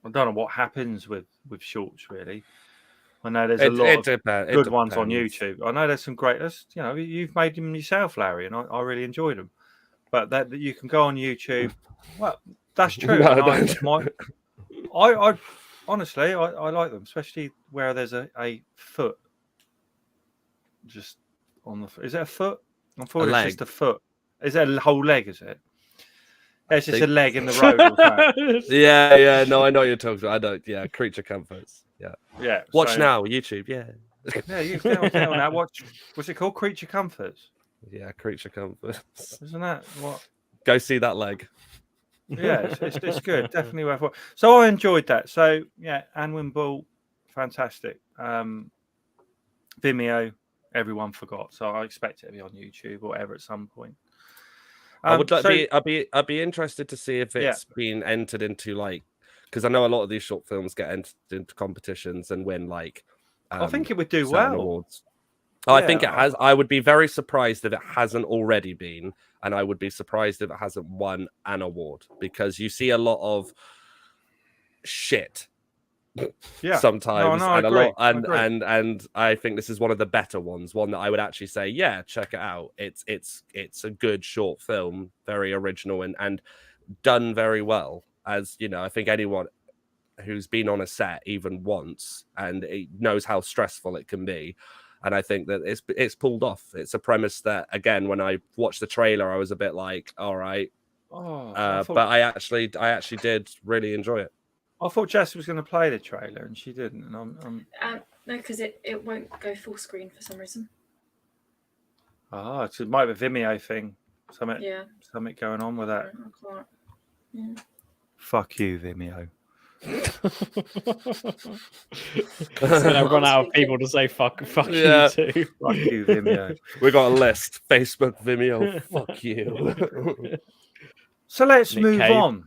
I don't know what happens with shorts, really. I know there's a lot of good ones on YouTube. I know there's some great. You've made them yourself, Larry, and I really enjoyed them. But that you can go on YouTube. Well, that's true. I honestly, I like them, especially where there's a foot just on the. Is it a foot? I thought it's just a foot. Is it a whole leg? Is it? It's just a leg in the road. Yeah. No, I know what you're talking about. I don't. Yeah, Creature Comforts. Yeah. Watch now, YouTube. Yeah. Yeah, you can on that. Watch. What's it called? Creature Comforts. Yeah, Creature Comforts. Isn't that what? Go see that leg. Yeah, it's good. Definitely worth watching. So I enjoyed that. So yeah, Anwin Bull, fantastic. Vimeo, everyone forgot. So I expect it to be on YouTube or whatever at some point. I'd be interested to see if it's been entered into, because I know a lot of these short films get entered into competitions and win I think it would do well. Awards. I think it has. I would be very surprised if it hasn't already been, and I would be surprised if it hasn't won an award, because you see a lot of shit. Sometimes and a lot, and I think this is one of the better ones. One that I would actually say, check it out. It's a good short film, very original and done very well. As I think anyone who's been on a set even once and it knows how stressful it can be. And I think that it's pulled off. It's a premise that, again, when I watched the trailer, I was a bit like, all right. But I actually did really enjoy it. I thought Jess was going to play the trailer, and she didn't. And no, because it won't go full screen for some reason. It might be a Vimeo thing. Something going on with that. Yeah. Fuck you, Vimeo. So I've run out of people to say fuck you too. Fuck you, Vimeo. We got a list. Facebook, Vimeo, fuck you. So let's move on.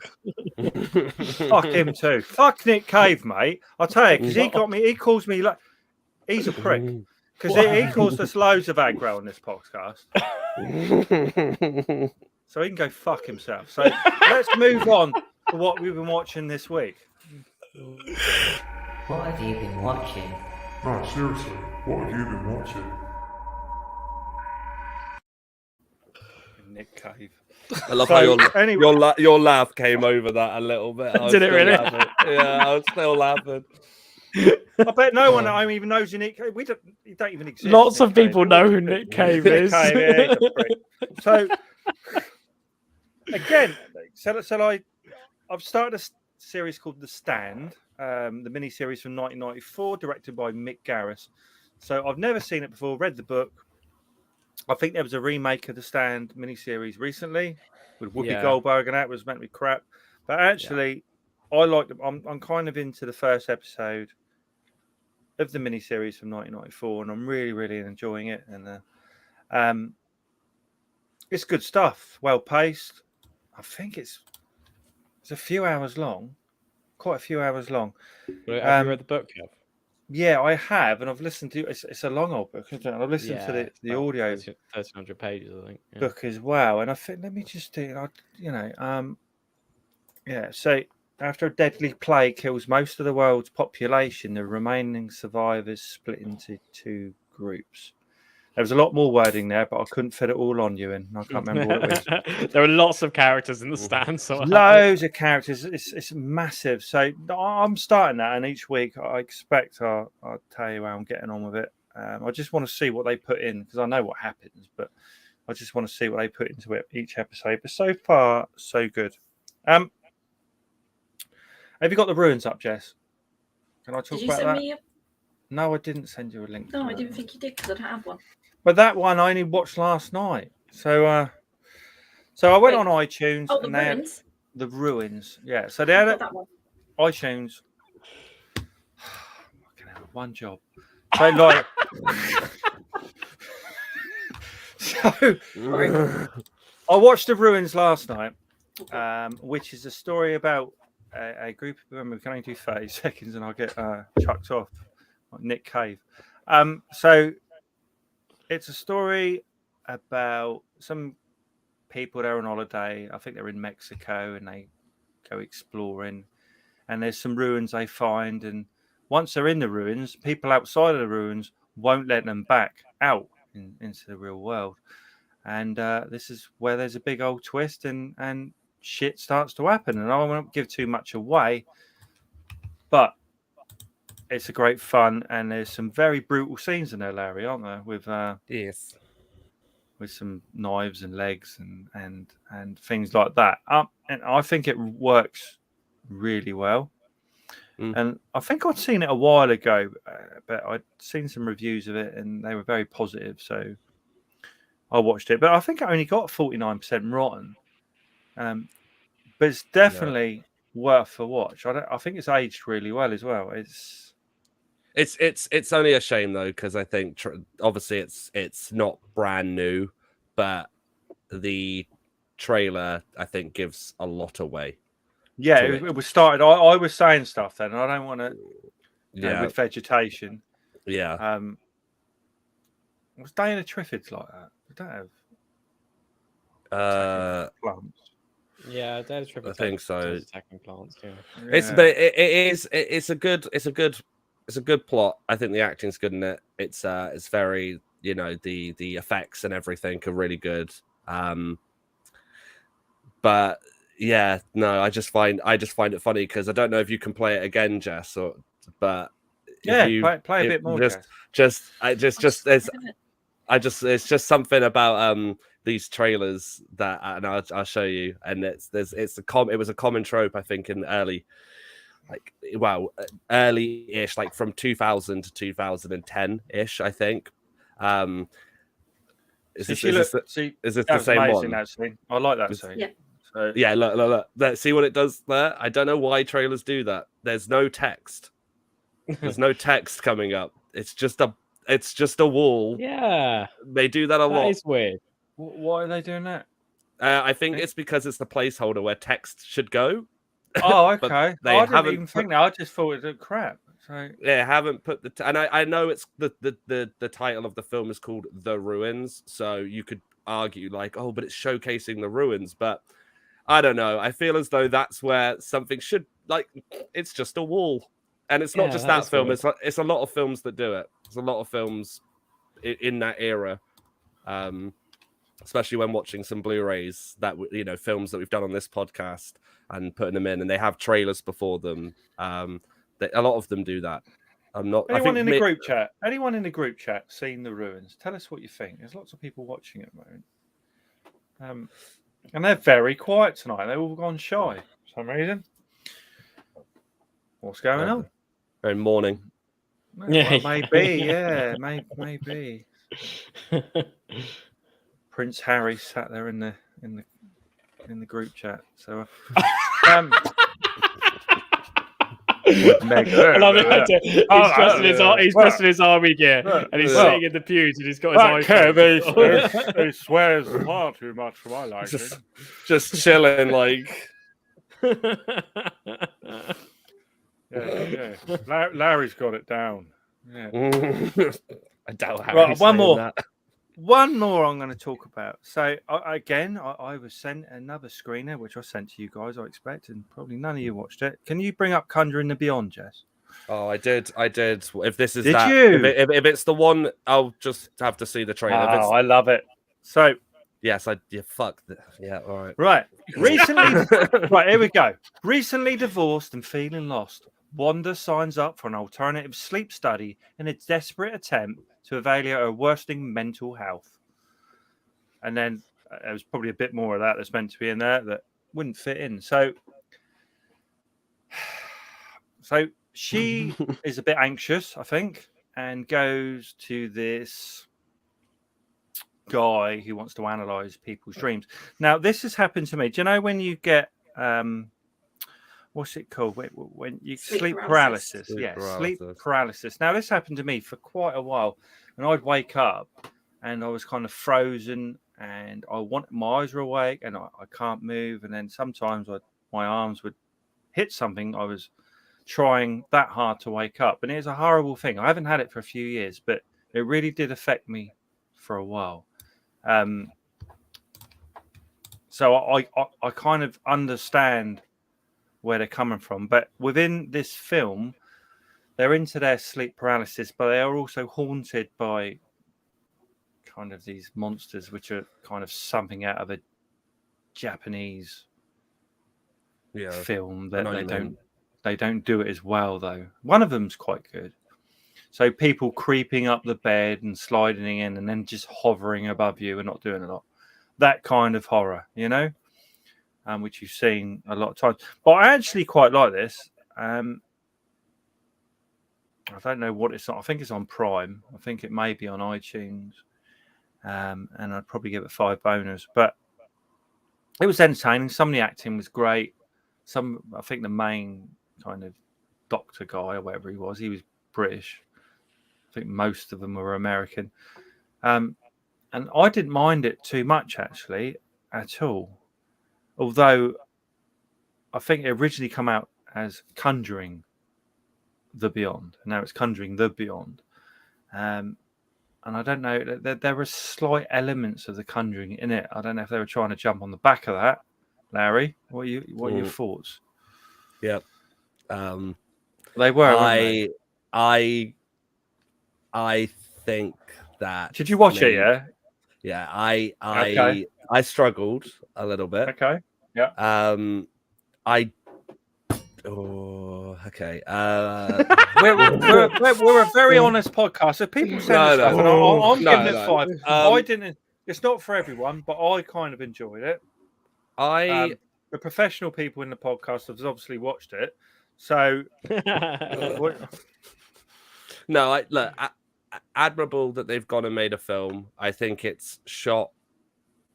Fuck him too. Fuck Nick Cave, mate. I'll tell you, because he got me. He calls me like he's a prick, because he caused us loads of aggro on this podcast. So he can go fuck himself. So let's move on to what we've been watching this week. What have you been watching? No, seriously, what have you been watching? Nick Cave. I love how your laugh came over that a little bit. Did it really? Yeah, I was still laughing. I bet no one even knows who Nick Cave. He don't even exist. Lots of people know who Nick Cave is. So again, I've started a series called The Stand, the mini series from 1994, directed by Mick Garris. So I've never seen it before. Read the book. I think there was a remake of the Stand miniseries recently with Whoopi Yeah. Goldberg, and that was meant to be crap. But actually, I like them. I'm kind of into the first episode of the miniseries from 1994, and I'm really, really enjoying it. And it's good stuff, well paced. I think it's a few hours long, quite a few hours long. Have you read the book, Kev? Yeah, I have, and I've listened to it's a long old book, isn't it? I've listened to the audio 1,300 pages, I think. Yeah. book as well, and I think let me just do so after a deadly plague kills most of the world's population, the remaining survivors split into two groups. There was a lot more wording there, but I couldn't fit it all on you, and I can't remember what it was. There are lots of characters in the Stand, so Loads of characters. It's massive. So I'm starting that, and each week I expect I'll tell you how I'm getting on with it. I just want to see what they put in because I know what happens, but I just want to see what they put into it each episode. But so far, so good. Have you got the ruins up, Jess? Can I talk about that? No, I didn't send you a link. No, I didn't think you did because I don't have one. But that one I only watched last night. So I went on iTunes. Oh, the ruins. The ruins. Yeah. So they had that one. iTunes. One job. So like. I watched the ruins last night, which is a story about a group of women. We can only do 30 seconds, and I'll get chucked off. Like Nick Cave. So it's a story about some people that are on holiday. I think they're in Mexico, and they go exploring. And there's some ruins they find, and once they're in the ruins, people outside of the ruins won't let them back out into the real world. And this is where there's a big old twist, and shit starts to happen. And I won't give too much away, but it's a great fun, and there's some very brutal scenes in there, Larry, aren't there? With yes, with some knives and legs and things like that. And I think it works really well. And I think I'd seen it a while ago, but I'd seen some reviews of it, and they were very positive. So I watched it, but I think it only got 49% rotten. But it's definitely worth a watch. I think it's aged really well as well. It's only a shame though, because I think obviously it's not brand new, but the trailer I think gives a lot away. Yeah, it was started. I was saying stuff then, and I don't want to. With vegetation. Yeah. Was Dana Triffids like that? We don't have. Plants. Yeah, Dana Triffids. I think so. Attacking plants. Yeah. It's a good plot. I think the acting's good in it. It's very, the effects and everything are really good. But yeah, no, I just find it funny because I don't know if you can play it again, Jess, but play a bit more. It's just something about these trailers that, and I'll show you. And it was a common trope, I think, in early-ish, like from 2000 to 2010-ish, I think. Is this the same one? Actually. I like that scene. Yeah. So... Yeah, look. See what it does there? I don't know why trailers do that. There's no text. There's no text coming up. It's just a wall. Yeah. They do that a lot. That is weird. Why are they doing that? I think it's because it's the placeholder where text should go. Oh, okay. I didn't even think that. I just thought it was crap. So yeah, haven't put and I know it's the title of the film is called The Ruins, so you could argue like, oh, but it's showcasing the ruins. But I don't know. I feel as though that's where something should it's just a wall. And it's not just that film. Weird. It's a lot of films that do it. There's a lot of films in that era, especially when watching some Blu-rays that films that we've done on this podcast and putting them in, and they have trailers before them. A lot of them do that. Anyone in the group chat seen The Ruins? Tell us what you think. There's lots of people watching at the moment, and they're very quiet tonight. They've all gone shy for some reason. What's going on? They're in mourning. Maybe, yeah, maybe. Prince Harry sat there in the group chat. So, with Meg. I love it. He's dressed in his army gear, and he's sitting in the pews, and he's got his iPhone. He swears far too much for my liking. Just chilling, like. Yeah. Larry's got it down. Yeah. I doubt Harry's one more. that. One more I'm going to talk about. So I was sent another screener, which I sent to you guys, I expect, and probably none of you watched it. Can you bring up Conjuring the Beyond, Jess? Oh, I did. If this is did that, you? If it's the one, I'll just have to see the trailer. Oh, I love it. So yes, fuck. Yeah, all right. Right. Recently, right, here we go. Recently divorced and feeling lost, Wanda signs up for an alternative sleep study in a desperate attempt to evaluate her worsening mental health. And then there was probably a bit more of that that's meant to be in there that wouldn't fit in. So she is a bit anxious, I think, and goes to this guy who wants to analyze people's dreams. Now, this has happened to me. Do you know when you get what's it called? When you sleep paralysis. Sleep paralysis. Now, this happened to me for quite a while, and I'd wake up and I was kind of frozen, and my eyes were awake, and I can't move, and then sometimes my arms would hit something. I was trying that hard to wake up, and it was a horrible thing. I haven't had it for a few years, but it really did affect me for a while. So I kind of understand where they're coming from, but within this film, they're into their sleep paralysis, but they are also haunted by kind of these monsters, which are kind of something out of a Japanese film. That they don't do it as well, though. One of them's quite good. So people creeping up the bed and sliding in, and then just hovering above you and not doing a lot. That kind of horror, which you've seen a lot of times. But I actually quite like this. I don't know what it's on. I think it's on Prime. I think it may be on iTunes. And I'd probably give it 5 boners. But it was entertaining. Some of the acting was great. I think the main kind of doctor guy or whatever he was British. I think most of them were American. And I didn't mind it too much, actually, at all. Although I think it originally came out as Conjuring the Beyond. And now it's Conjuring the Beyond. And I don't know, there were slight elements of the Conjuring in it. I don't know if they were trying to jump on the back of that. Larry, what are your thoughts? Yeah. They were. I think that. Did you watch it? Yeah. Yeah. I struggled a little bit. Okay. Yeah. Okay. We're a very honest podcast. So people say stuff, and I'm giving it 5. I didn't. It's not for everyone, but I kind of enjoyed it. The professional people in the podcast have obviously watched it, so no. Look, admirable that they've gone and made a film. I think it's shot.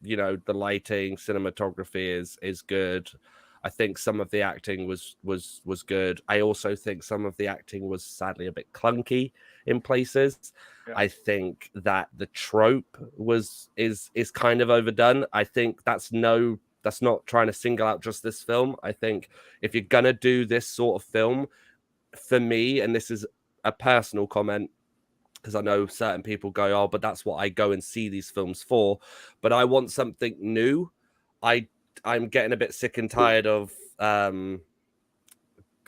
The lighting, cinematography is good. I think some of the acting was good. I also think some of the acting was sadly a bit clunky in places. Yeah. I think that the trope is kind of overdone. I think that's not trying to single out just this film. I think if you're gonna do this sort of film, for me, and this is a personal comment, because I know certain people go, oh, but that's what I go and see these films for. But I want something new. I'm getting a bit sick and tired of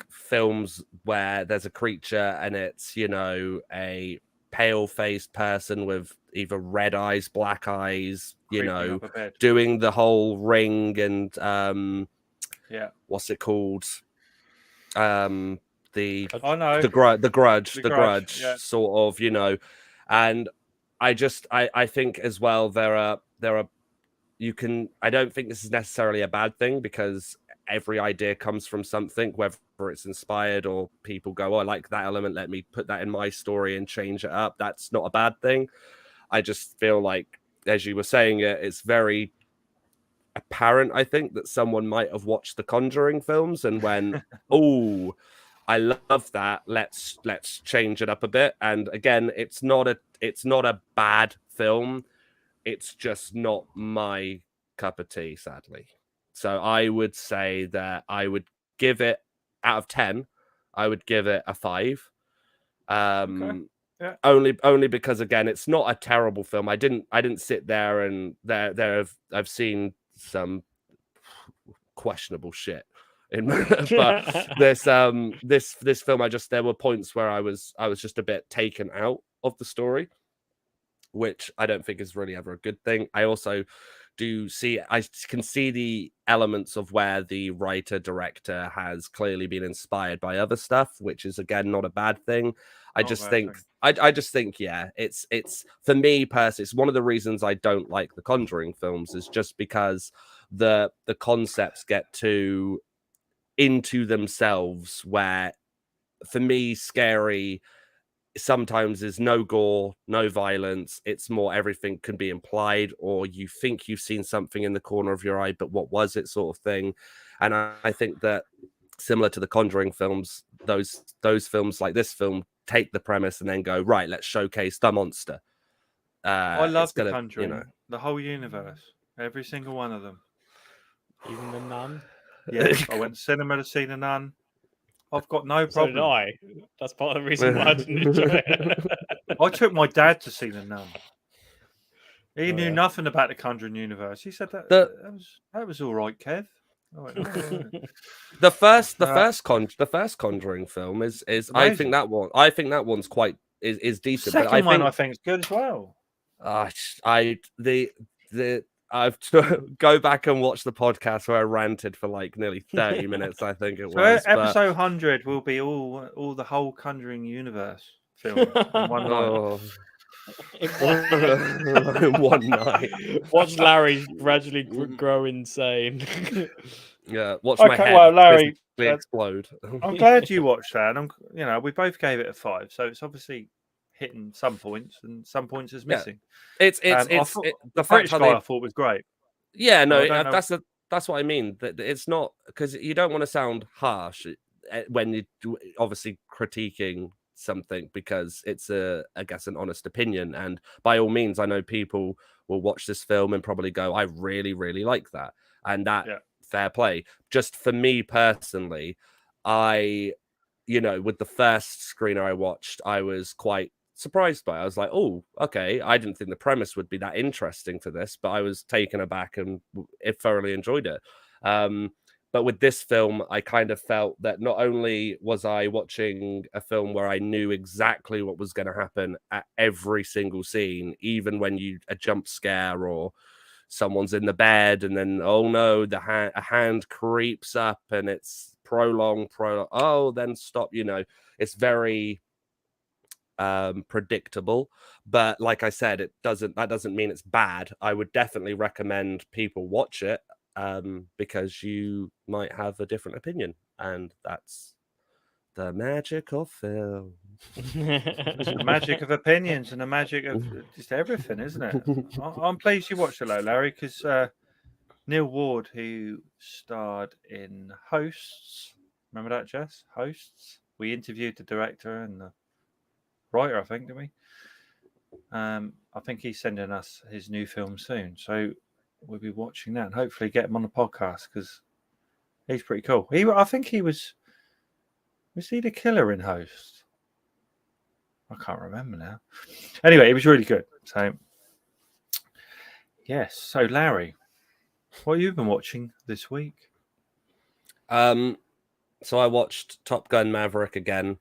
films where there's a creature and it's, a pale-faced person with either red eyes, black eyes, doing the whole Ring and what's it called? The Grudge, yeah. sort of, and I think as well there are I don't think this is necessarily a bad thing, because every idea comes from something, whether it's inspired or people go, oh, I like that element, let me put that in my story and change it up. That's not a bad thing. I just feel like as you were saying it, it's very apparent, I think, that someone might have watched the Conjuring films and went, oh, I love that. Let's change it up a bit. And again, it's not a bad film. It's just not my cup of tea, sadly. So I would say that I would give it, out of 10, I would give it a 5. Okay. Yeah. Only because, again, it's not a terrible film. I didn't sit there and I've seen some questionable shit in but this film, there were points where I was just a bit taken out of the story, which I don't think is really ever a good thing. I also I can see the elements of where the writer director has clearly been inspired by other stuff, which is, again, not a bad thing. I just think, yeah, it's for me personally, it's one of the reasons I don't like the Conjuring films, is just because the concepts get too into themselves, where for me, scary sometimes is no gore, no violence. It's more everything can be implied, or you think you've seen something in the corner of your eye, but what was it, sort of thing. And I think that, similar to the Conjuring films, those films like this film take the premise and then go, right, let's showcase the monster. I love the Conjuring, the whole universe, every single one of them. Even The Nun? Yeah, I went to cinema to see The Nun. I've got no problem. So did I. That's part of the reason why I didn't enjoy it. I took my dad to see The Nun. He knew nothing about the Conjuring universe. He said that was all right, Kev. Went, right. The first Conjuring film is amazing. I think that one's quite is decent. Second but one I think is good as well. I've go back and watch the podcast where I ranted for like nearly 30 minutes. I think it was. Episode 100 will be all the whole Conjuring universe film in one night. In one night. Watch Larry gradually grow insane. Yeah, watch my head Larry, explode. I'm glad you watched that. And we both gave it a 5, so it's obviously hitting some points and some points is missing. Yeah. The British guy I thought was great. Yeah, no, that's what I mean. That it's not, because you don't want to sound harsh when you obviously critiquing something, because it's I guess an honest opinion, and by all means, I know people will watch this film and probably go, I really, really like that, and that fair play. Just for me personally, with the first screener I watched, I was quite surprised by it. I was like, oh, okay, I didn't think the premise would be that interesting for this, but I was taken aback and thoroughly enjoyed it. But with this film, I kind of felt that not only was I watching a film where I knew exactly what was going to happen at every single scene, even when a jump scare or someone's in the bed and then, oh no, a hand creeps up and it's prolong, oh, then stop, it's very predictable. But like I said, that doesn't mean it's bad. I would definitely recommend people watch it, because you might have a different opinion, and that's the magic of film. The magic of opinions and the magic of just everything, isn't it? I'm pleased you watched it, though, Larry, because Neil Ward, who starred in Hosts, remember that, Jess? Hosts. We interviewed the director and the writer, I think, didn't we? I think he's sending us his new film soon, so we'll be watching that and hopefully get him on the podcast, because he's pretty cool. I think he was he the killer in Host? I can't remember now. Anyway, it was really good. So yes. So Larry, what have you been watching this week? So I watched Top Gun Maverick again.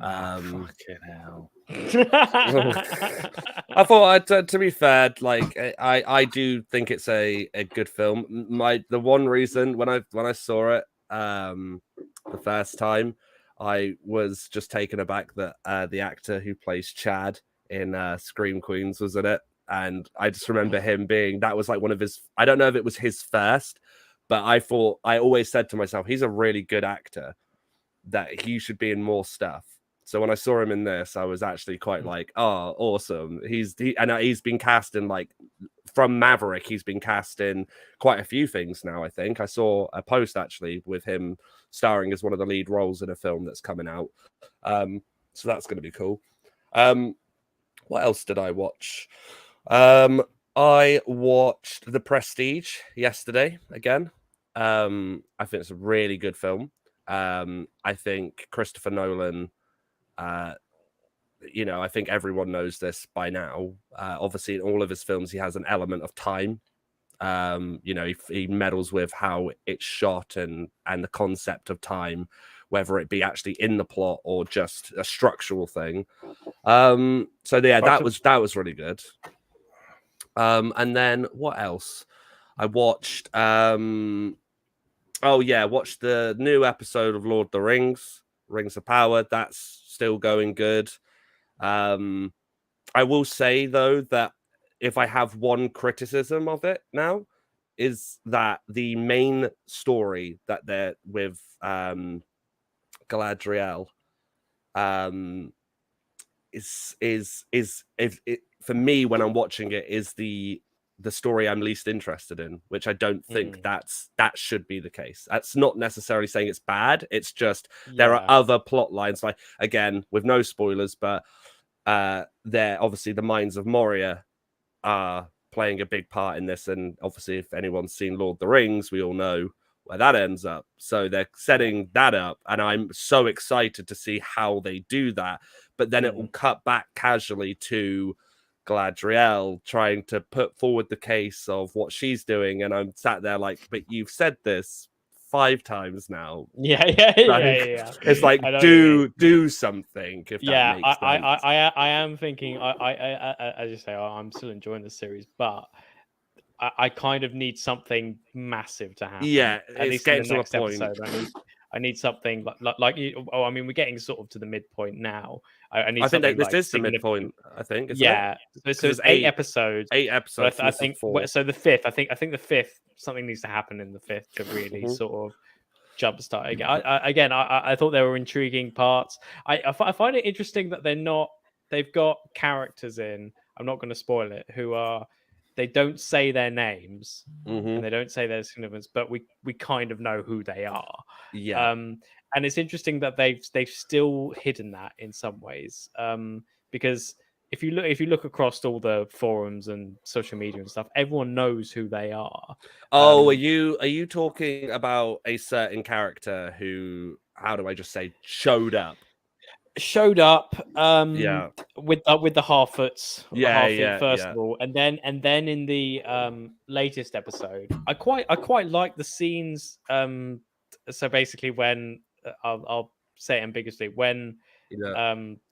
Fucking hell. I thought, to be fair, like I do think it's a good film. The one reason when I saw it the first time, I was just taken aback that the actor who plays Chad in Scream Queens was in it, and I just remember him that was like one of his. I don't know if it was his first, but I always said to myself, he's a really good actor, that he should be in more stuff. So when I saw him in this, I was actually quite like, oh, awesome. He's been cast in like from Maverick. He's been cast in quite a few things now. I think I saw a post actually with him starring as one of the lead roles in a film that's coming out. So that's going to be cool. What else did I watch? I watched The Prestige yesterday again. I think it's a really good film. I think Christopher Nolan, I think everyone knows this by now. Obviously, in all of his films, he has an element of time. He meddles with how it's shot and the concept of time, whether it be actually in the plot or just a structural thing. That was really good. And then what else? I watched watched the new episode of Lord of the Rings of Power. That's still going good. I will say though that if I have one criticism of it now, is that the main story that they're with Galadriel is for me when I'm watching it is the story I'm least interested in, which I don't think that should be the case. That's not necessarily saying it's bad. It's just there are other plot lines, like, again, with no spoilers, but they're obviously the Mines of Moria are playing a big part in this. And obviously, if anyone's seen Lord of the Rings, we all know where that ends up. So they're setting that up, and I'm so excited to see how they do that. But then it will cut back casually to Galadriel trying to put forward the case of what she's doing, and I'm sat there like, but you've said this 5 times now. Yeah. It's like do something. If that makes sense. I am thinking. As you say, I'm still enjoying the series, but I kind of need something massive to happen. Yeah, at it's least getting in the to next a point. episode. I need something like you. Oh, I mean, we're getting sort of to the midpoint now. I need. I think something this is the midpoint. I think. Yeah. So it's 8 episodes. 8 episodes. I think. So the 5th. I think the 5th. Something needs to happen in the 5th to really sort of jumpstart again. I thought there were intriguing parts. I find it interesting that they've got characters in. I'm not going to spoil it. Who are. They don't say their names and they don't say their significance, but we kind of know who they are. Yeah. And it's interesting that they've still hidden that in some ways. Because if you look across all the forums and social media and stuff, everyone knows who they are. Oh, are you talking about a certain character who, how do I just say, showed up with the Harfoots, first of all, and then in the latest episode, I quite like the scenes. So basically, when I'll say it ambiguously, when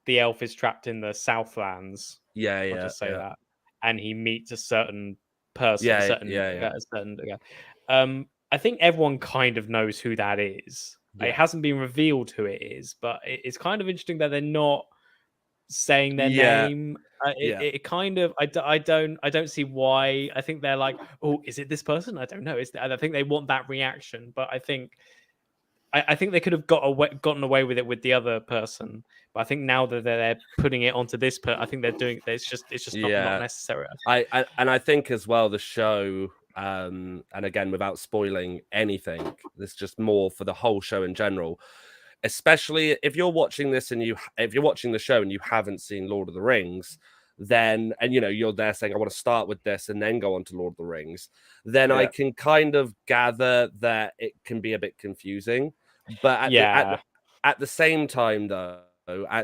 the elf is trapped in the Southlands, I'll just say that, and he meets a certain person, a certain I think everyone kind of knows who that is. It hasn't been revealed who it is, but it's kind of interesting that they're not saying their name. It kind of I don't see why. I think they're like, oh, is it this person? I don't know. I think they want that reaction, but I think they could have gotten away with it with the other person. But I think now that they're putting it onto this I think they're doing. It's just not necessary. I think as well the show. And again, without spoiling anything, this is just more for the whole show in general. Especially if you're watching this and if you're watching the show and you haven't seen Lord of the Rings, then you're there saying I want to start with this and then go on to Lord of the Rings, then I can kind of gather that it can be a bit confusing. But at the same time, though,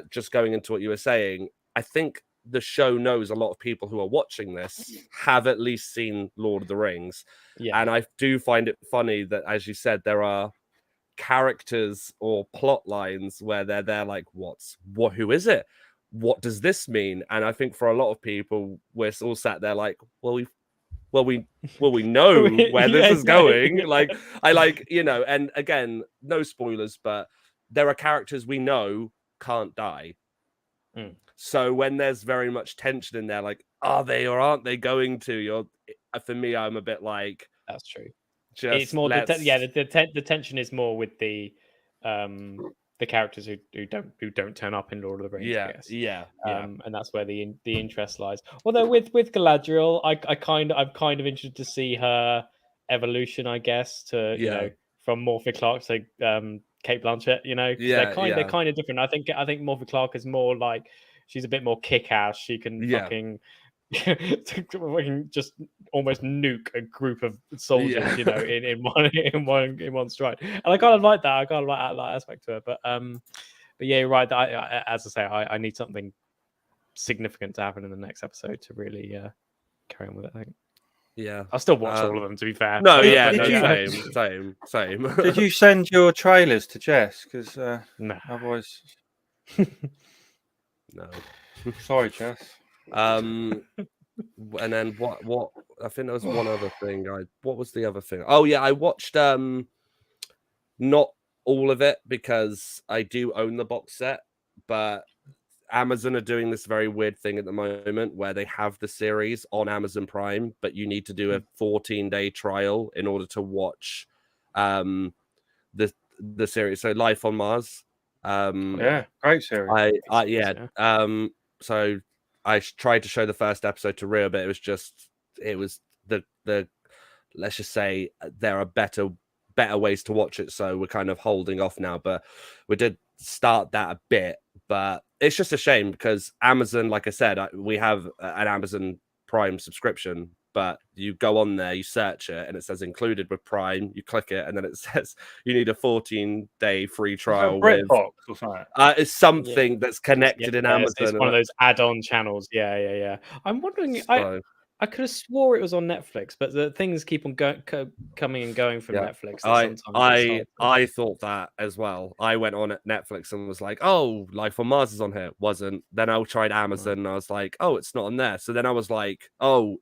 just going into what you were saying, I think the show knows a lot of people who are watching this have at least seen Lord of the Rings. And I do find it funny that, as you said, there are characters or plot lines where they're there like, who is it? What does this mean? And I think for a lot of people, we're all sat there like, well, we know where this is going. And again, no spoilers, but there are characters we know can't die. So when there's very much tension in there, like, are they or aren't they going to? For me, I'm a bit like, that's true. It's more the tension is more with the the characters who don't turn up in Lord of the Rings. I guess. Yeah. And that's where the interest lies. Although with Galadriel, I'm kind of interested to see her evolution, I guess, to from Morphy Clark to Kate Blanchett. They're kind of different. I think Morphy Clark is more like she's a bit more kick-ass. She can fucking just almost nuke a group of soldiers, in one stride. And I kind of like that. I kind of like that aspect to it. But yeah, you're right. As I say, I need something significant to happen in the next episode to really carry on with it. I think. Yeah, I'll still watch all of them. To be fair. Same. Did you send your trailers to Jess? Because no, otherwise, no. Sorry, Jess. And then what? I think there was one other thing. What was the other thing? Oh yeah, I watched not all of it because I do own the box set, but Amazon are doing this very weird thing at the moment where they have the series on Amazon Prime, but you need to do a 14-day trial in order to watch the series. So Life on Mars. Yeah, great series. So I tried to show the first episode to Rhea, but it was the let's just say there are better ways to watch it, so we're kind of holding off now. But we did start that a bit, but it's just a shame because Amazon, like I said, we have an Amazon Prime subscription, but you go on there, you search it, and it says included with Prime. You click it, and then it says you need a 14-day free trial with BritBox or something. It's something that's connected in Amazon. It's one of those add-on channels. Yeah. I'm wondering. I could have swore it was on Netflix, but the things keep on coming and going from Netflix. I thought that as well. I went on at Netflix and was like, "Oh, Life on Mars is on here." It wasn't. Then I tried Amazon and I was like, "Oh, it's not on there." So then I was like, "Oh,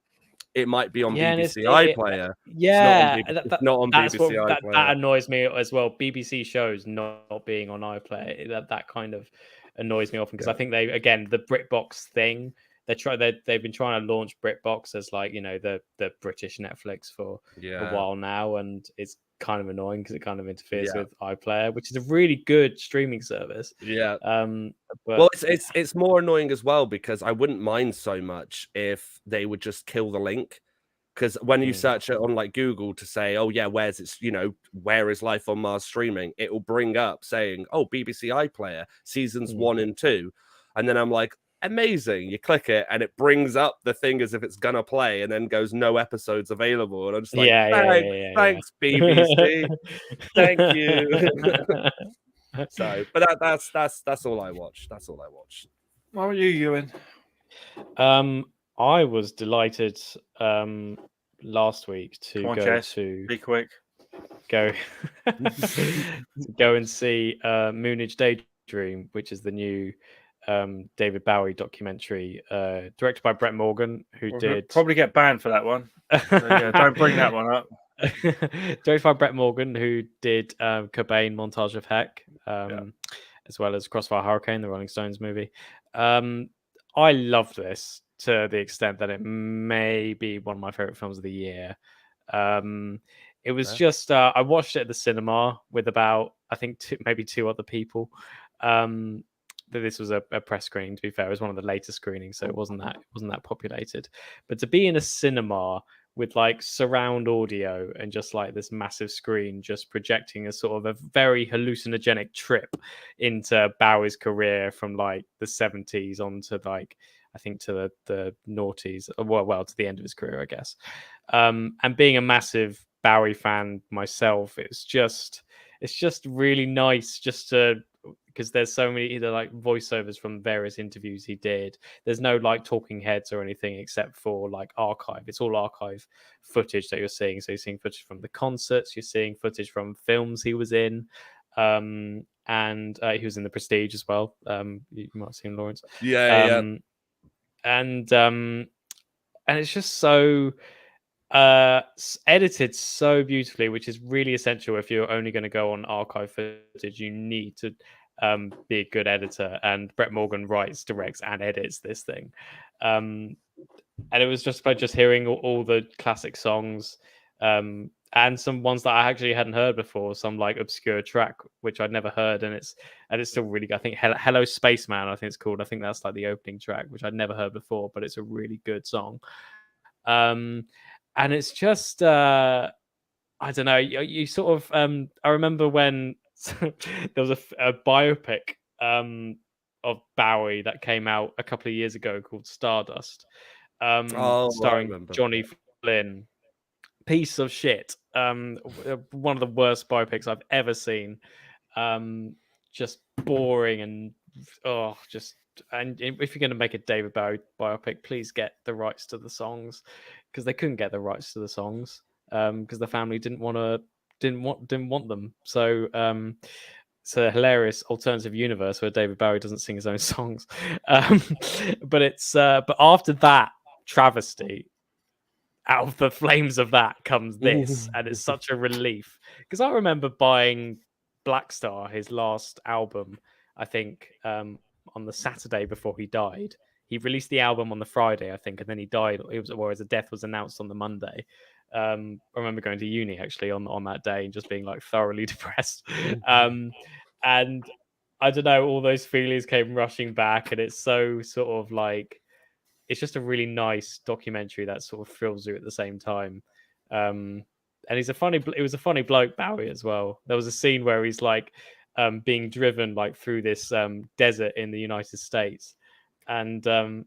it might be on BBC iPlayer." Yeah, it's not on BBC iPlayer. That annoys me as well. BBC shows not being on iPlayer. That kind of annoys me often because I think the BritBox thing. They've been trying to launch BritBox as like the British Netflix for a while now, and it's kind of annoying because it kind of interferes with iPlayer, which is a really good streaming service. Yeah. But it's more annoying as well because I wouldn't mind so much if they would just kill the link. Because when you search it on like Google to say, "Oh yeah, where is Life on Mars streaming?" it will bring up saying, "Oh, BBC iPlayer seasons 1 and 2," and then I'm like, amazing. You click it and it brings up the thing as if it's gonna play and then goes no episodes available. And I'm just like, thanks, BBC. Thank you. So, but that's all I watched. That's all I watched. What were you, Ewan? I was delighted last week to be quick. Go and see Moonage Daydream, which is the new David Bowie documentary directed by Brett Morgan, who did probably get banned for that one. So, don't bring that one up. Directed by Brett Morgan, who did Cobain Montage of Heck, as well as Crossfire Hurricane, the Rolling Stones movie. I love this to the extent that it may be one of my favorite films of the year. It was just I watched it at the cinema with about I think two other people. This was a press screening, to be fair. It was one of the later screenings, so it wasn't that populated. But to be in a cinema with like surround audio and just like this massive screen just projecting a sort of a very hallucinogenic trip into Bowie's career from like the 70s on to like I think to the noughties, well to the end of his career, I guess. And being a massive Bowie fan myself, it's just really nice just to, because there's so many like voiceovers from various interviews he did. There's no like talking heads or anything except for like archive. It's all archive footage that you're seeing. So you're seeing footage from the concerts, you're seeing footage from films he was in. And he was in The Prestige as well. You might have seen Lawrence. And it's just so edited so beautifully, which is really essential if you're only going to go on archive footage. You need to be a good editor, and Brett Morgan writes, directs, and edits this thing. And it was just by just hearing all the classic songs, and and some ones that I actually hadn't heard before, some like obscure track which I'd never heard, and it's still really good. I think Hello Spaceman, I think it's called. I think that's like the opening track, which I'd never heard before, but it's a really good song. And it's just I don't know. You sort of I remember when there was a biopic of Bowie that came out a couple of years ago called Stardust, starring Johnny Flynn. Piece of shit. One of the worst biopics I've ever seen. Just boring and and if you're going to make a David Bowie biopic, please get the rights to the songs, because they couldn't get the rights to the songs because the family didn't want them. So it's a hilarious alternative universe where David Bowie doesn't sing his own songs. But after that travesty, out of the flames of that comes this, and it's such a relief, because I remember buying Black Star, his last album, I think on the Saturday before he died. He released the album on the Friday, I think, and then he died. His death was announced on the Monday. I remember going to uni actually on that day and just being like thoroughly depressed. And I don't know, all those feelings came rushing back, and it's so sort of like, it's just a really nice documentary that sort of thrills you at the same time. And it was a funny bloke, Bowie, as well. There was a scene where he's like being driven like through this desert in the United States, and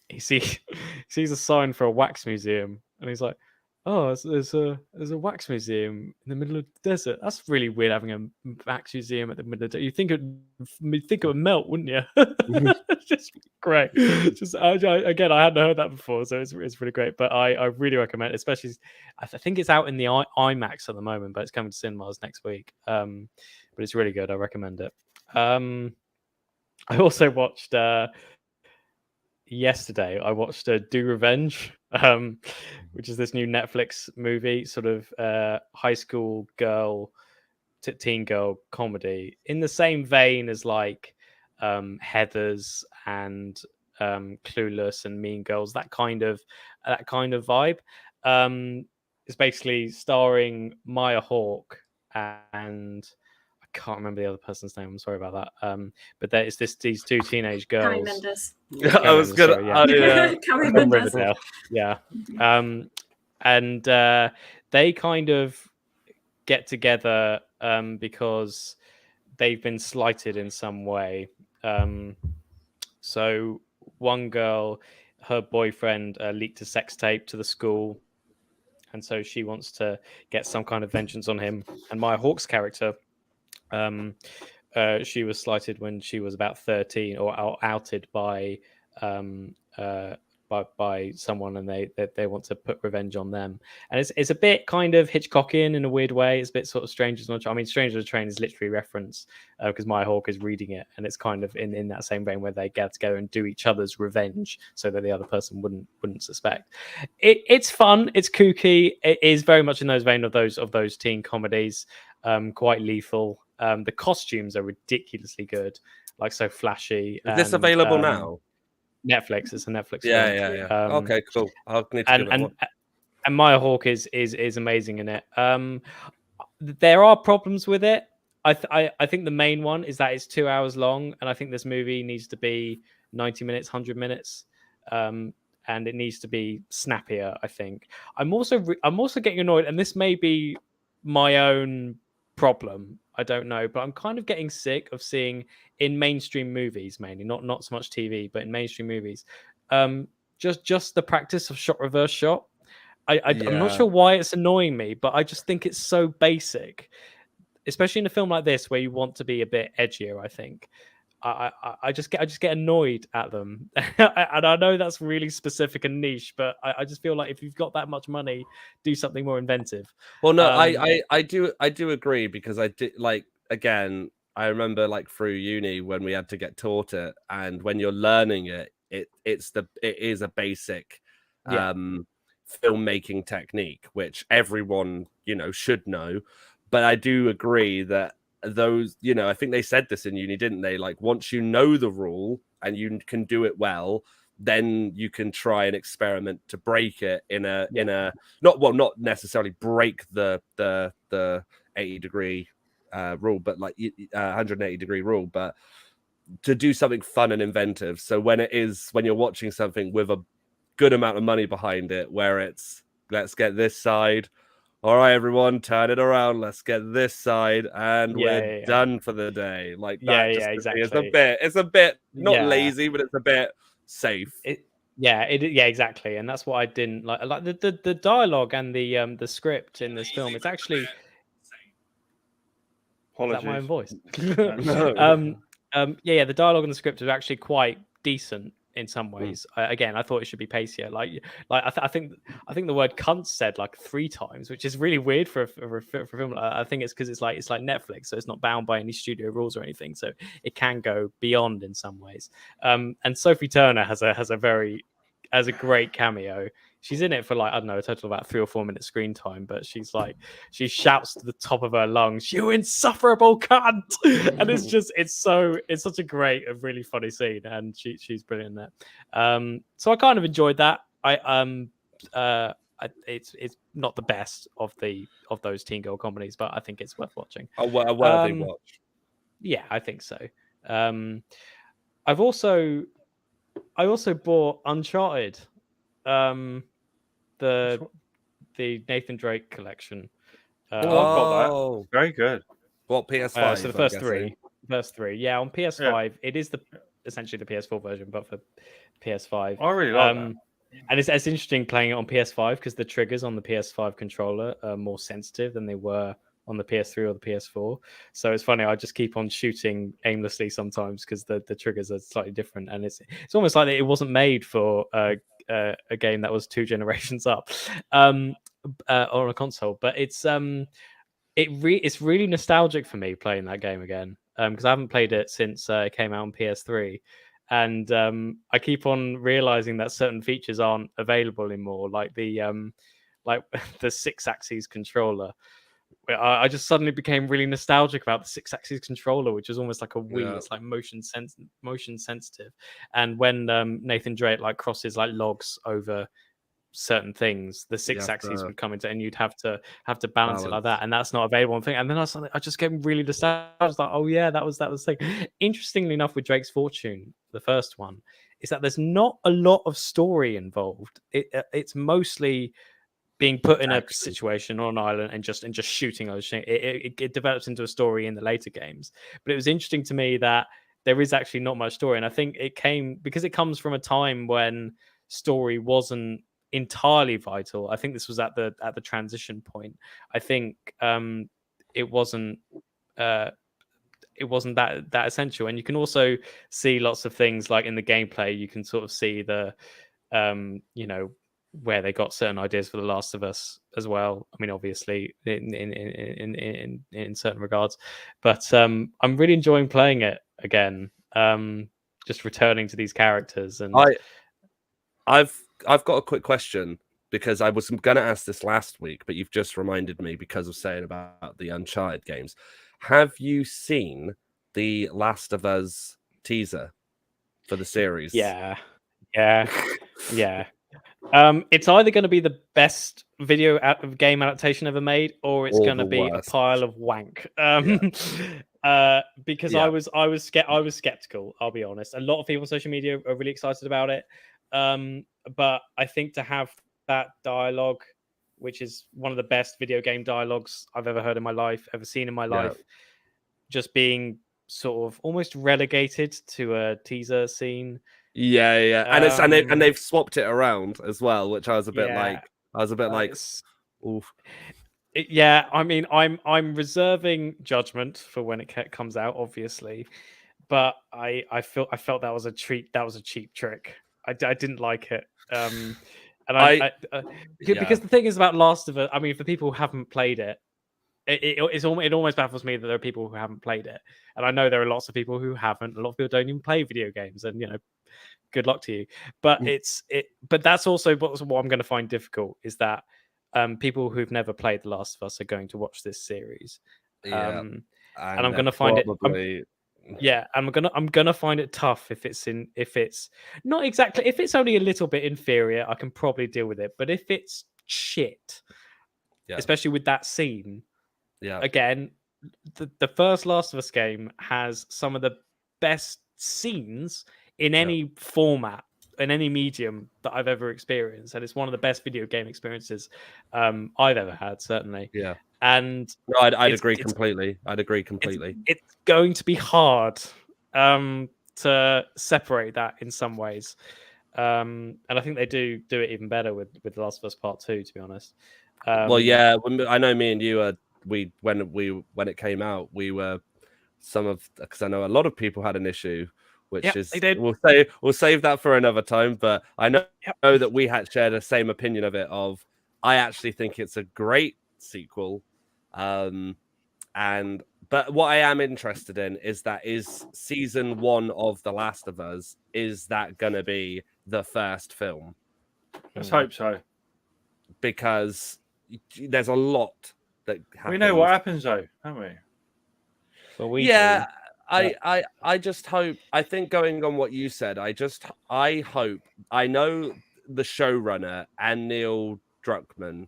he sees a sign for a wax museum, and he's like, "Oh, there's a wax museum in the middle of the desert. That's really weird, having a wax museum at the middle of the desert. You think it would melt, wouldn't you?" Just great. Just again, I hadn't heard that before, so it's really great. But I really recommend it, especially I think it's out in the IMAX at the moment, but it's coming to cinemas next week. But it's really good. I recommend it. I also watched yesterday. I watched Do Revenge, which is this new Netflix movie, sort of high school girl, teen girl comedy, in the same vein as like Heathers and Clueless and Mean Girls, that kind of vibe. It's basically starring Maya Hawke and I can't remember the other person's name. I'm sorry about that. But there is these two teenage girls. Carrie Mendes. I was gonna. Carrie Mendes. Yeah. And they kind of get together because they've been slighted in some way. So one girl, her boyfriend leaked a sex tape to the school, and so she wants to get some kind of vengeance on him. And Maya Hawke's character, she was slighted when she was about 13, or outed by someone, and they want to put revenge on them. And it's a bit kind of Hitchcockian in a weird way. It's a bit sort of Strangers on a Train. I mean, Strangers on a Train is literally reference because Maya Hawke is reading it, and it's kind of in that same vein where they get together and do each other's revenge so that the other person wouldn't suspect. It's fun. It's kooky. It is very much in those vein of those teen comedies. Quite lethal. The costumes are ridiculously good, like so flashy. Is this available now? Netflix. It's a Netflix. Yeah. Okay, cool. I'll need to give it one. And Maya Hawke is amazing in it. There are problems with it. I think the main one is that it's 2 hours long, and I think this movie needs to be 90 minutes, 100 minutes, and it needs to be snappier. I think I'm also getting annoyed, and this may be my own problem. I don't know, but I'm kind of getting sick of seeing in mainstream movies, mainly not so much TV, but in mainstream movies, just the practice of shot reverse shot. I'm not sure why it's annoying me, but I just think it's so basic, especially in a film like this where you want to be a bit edgier. I think I just get annoyed at them, and I know that's really specific and niche, but I just feel like if you've got that much money, do something more inventive. Well, no, I do agree, because I did, like, again, I remember like through uni when we had to get taught it, and when you're learning it, it is a basic filmmaking technique which everyone should know. But I do agree that those, I think they said this in uni, didn't they? Like, once you know the rule and you can do it well, then you can try and experiment to break it in a not necessarily break the 80-degree rule, but like 180-degree rule, but to do something fun and inventive. So when you're watching something with a good amount of money behind it, where it's let's get this side, all right, everyone, turn it around, let's get this side, and we're done for the day. Like that, exactly. It's a bit not lazy, but it's a bit safe. Exactly, and that's what I didn't like. Like the dialogue and the script in this film. It's actually. Apologies. Is that my own voice? The dialogue and the script is actually quite decent in some ways. Again, I thought it should be pacier. I think the word "cunt" said like 3 times, which is really weird for a film. I think it's because it's like Netflix, so it's not bound by any studio rules or anything, so it can go beyond in some ways. And Sophie Turner has a great cameo. She's in it for like, I don't know, a total of about 3 or 4 minutes screen time, but she shouts to the top of her lungs, "You insufferable cunt!" And it's such a really funny scene, and she's brilliant in that. So I kind of enjoyed that. It's not the best of those teen girl comedies, but I think it's worth watching. A worthy watch. Yeah, I think so. I also bought Uncharted. The Nathan Drake collection. I've got that. Very good. What, PS5? So the first three. Yeah, on PS5, it is essentially the PS4 version, but for PS5. I really like that. And it's interesting playing it on PS5 because the triggers on the PS5 controller are more sensitive than they were on the PS3 or the PS4. So it's funny, I just keep on shooting aimlessly sometimes because the triggers are slightly different, and it's almost like it wasn't made for a game that was 2 generations up on a console. But it's really nostalgic for me playing that game again because I haven't played it since it came out on PS3. And I keep on realizing that certain features aren't available anymore, like the 6-axis controller. I just suddenly became really nostalgic about the 6-axis controller, which is almost like a Wii. Yeah. It's like motion sensitive. And when Nathan Drake like crosses like logs over certain things, the 6-axis would come into, and you'd have to balance it like that, and that's not available on thing. And then I just get really nostalgic. I was like, oh yeah, that was the thing. Interestingly enough, with Drake's Fortune, the first one, is that there's not a lot of story involved. It's mostly being put in a situation on an island and just shooting those things. It develops into a story in the later games. But it was interesting to me that there is actually not much story, and I think it came because it comes from a time when story wasn't entirely vital. I think this was at the transition point. I think it wasn't that essential. And you can also see lots of things like in the gameplay. You can sort of see the where they got certain ideas for The Last of Us as well. I mean, obviously in certain regards, but I'm really enjoying playing it again. Just returning to these characters, and I've got a quick question because I was going to ask this last week, but you've just reminded me because of saying about the Uncharted games. Have you seen the Last of Us teaser for the series? Yeah. It's either going to be the best video game adaptation ever made, or it's going to be a pile of wank. Because I was skeptical. I'll be honest. A lot of people on social media are really excited about it, but I think to have that dialogue, which is one of the best video game dialogues I've ever heard in my life, ever seen in my life, just being sort of almost relegated to a teaser scene. Yeah. And they've swapped it around as well, which I was a bit like, oof. Yeah, I mean, I'm reserving judgment for when it comes out, obviously, but I felt that was a treat. That was a cheap trick. I didn't like it. Because the thing is about Last of Us. I mean, for people who haven't played it, it almost baffles me that there are people who haven't played it, and I know there are lots of people who haven't. A lot of people don't even play video games, and good luck to you. But but that's also what I'm going to find difficult is that people who've never played The Last of Us are going to watch this series, and I'm going to find it. Yeah, I'm gonna find it tough if it's not exactly, if it's only a little bit inferior, I can probably deal with it. But if it's shit, especially with that scene, again, the first Last of Us game has some of the best scenes in any format, in any medium that I've ever experienced, and it's one of the best video game experiences I've ever had, certainly. Yeah. And no, I'd agree completely. I'd agree completely. It's going to be hard to separate that in some ways, and I think they do it even better with The Last of Us Part 2, to be honest. Well, yeah, I know me and you when it came out, we were because I know a lot of people had an issue, which is we'll save that for another time. But I know that we had shared the same opinion of it. I actually think it's a great sequel, but what I am interested in is season 1 of The Last of Us, is that gonna be the first film? Let's hope so, because there's a lot that happens. We know what happens though, don't we? Well, I just hope. I think going on what you said, I hope. I know the showrunner and Neil Druckmann.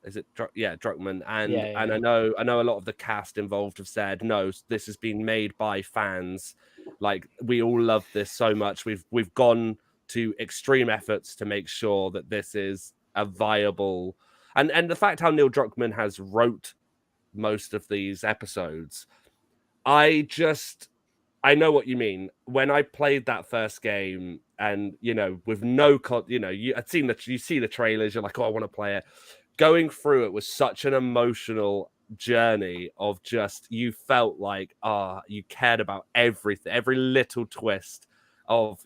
Is it? Druckmann, and I know a lot of the cast involved have said no. This has been made by fans. Like, we all love this so much. We've gone to extreme efforts to make sure that this is a viable. And the fact how Neil Druckmann has wrote most of these episodes, I know what you mean. When I played that first game, and with no, you see the trailers, you're like, oh, I want to play it. Going through it was such an emotional journey of you felt like you cared about everything, every little twist of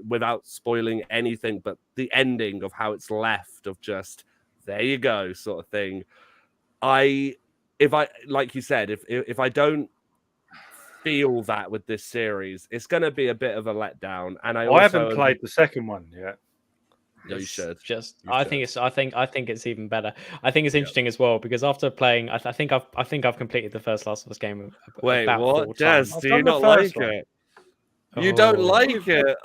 without spoiling anything, but the ending of how it's left of just there you go sort of thing. If I like you said, if I don't feel that with this series, it's going to be a bit of a letdown. And I haven't played the second one yet. No, you should. I think it's even better. I think it's interesting as well, because after playing, I think I've completed the first Last of Us game. Wait, about what? Jess, do you not like it? You don't like it?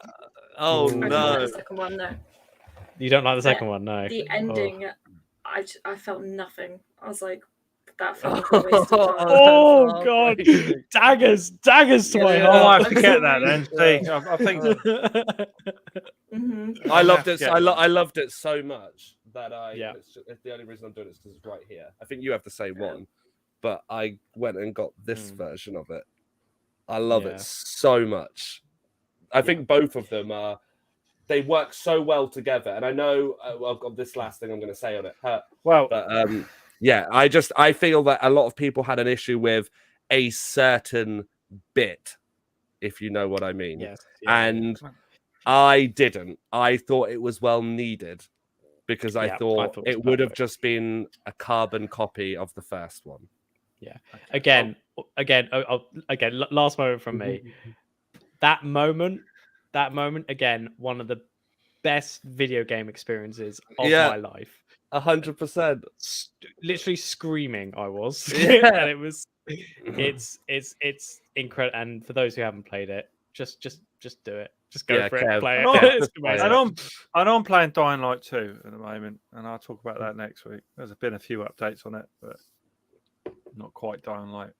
Oh I no! like the second one, no. You don't like the second one, no? The ending, I felt nothing. I was like, that felt like a waste of time. Oh god, daggers to my heart. I have to get that then. See, I think I loved it. I loved it so much that it's the only reason I'm doing it is because it's right here. I think you have the same one, but I went and got this version of it. I love it so much. I think both of them they work so well together. And I know I've got this last thing I'm going to say on it. I feel that a lot of people had an issue with a certain bit, if you know what I mean. Yes. And I didn't. I thought it was well needed, because I thought it would have just been a carbon copy of the first one. Yeah. Again, last moment from me. That moment, again, one of the best video game experiences of my life. 100%. Literally screaming, I was. And it was, it's incredible. And for those who haven't played it, just do it. Just go for it. Play it. I know I'm playing Dying Light 2 at the moment, and I'll talk about that next week. There's been a few updates on it, but not quite Dying Light.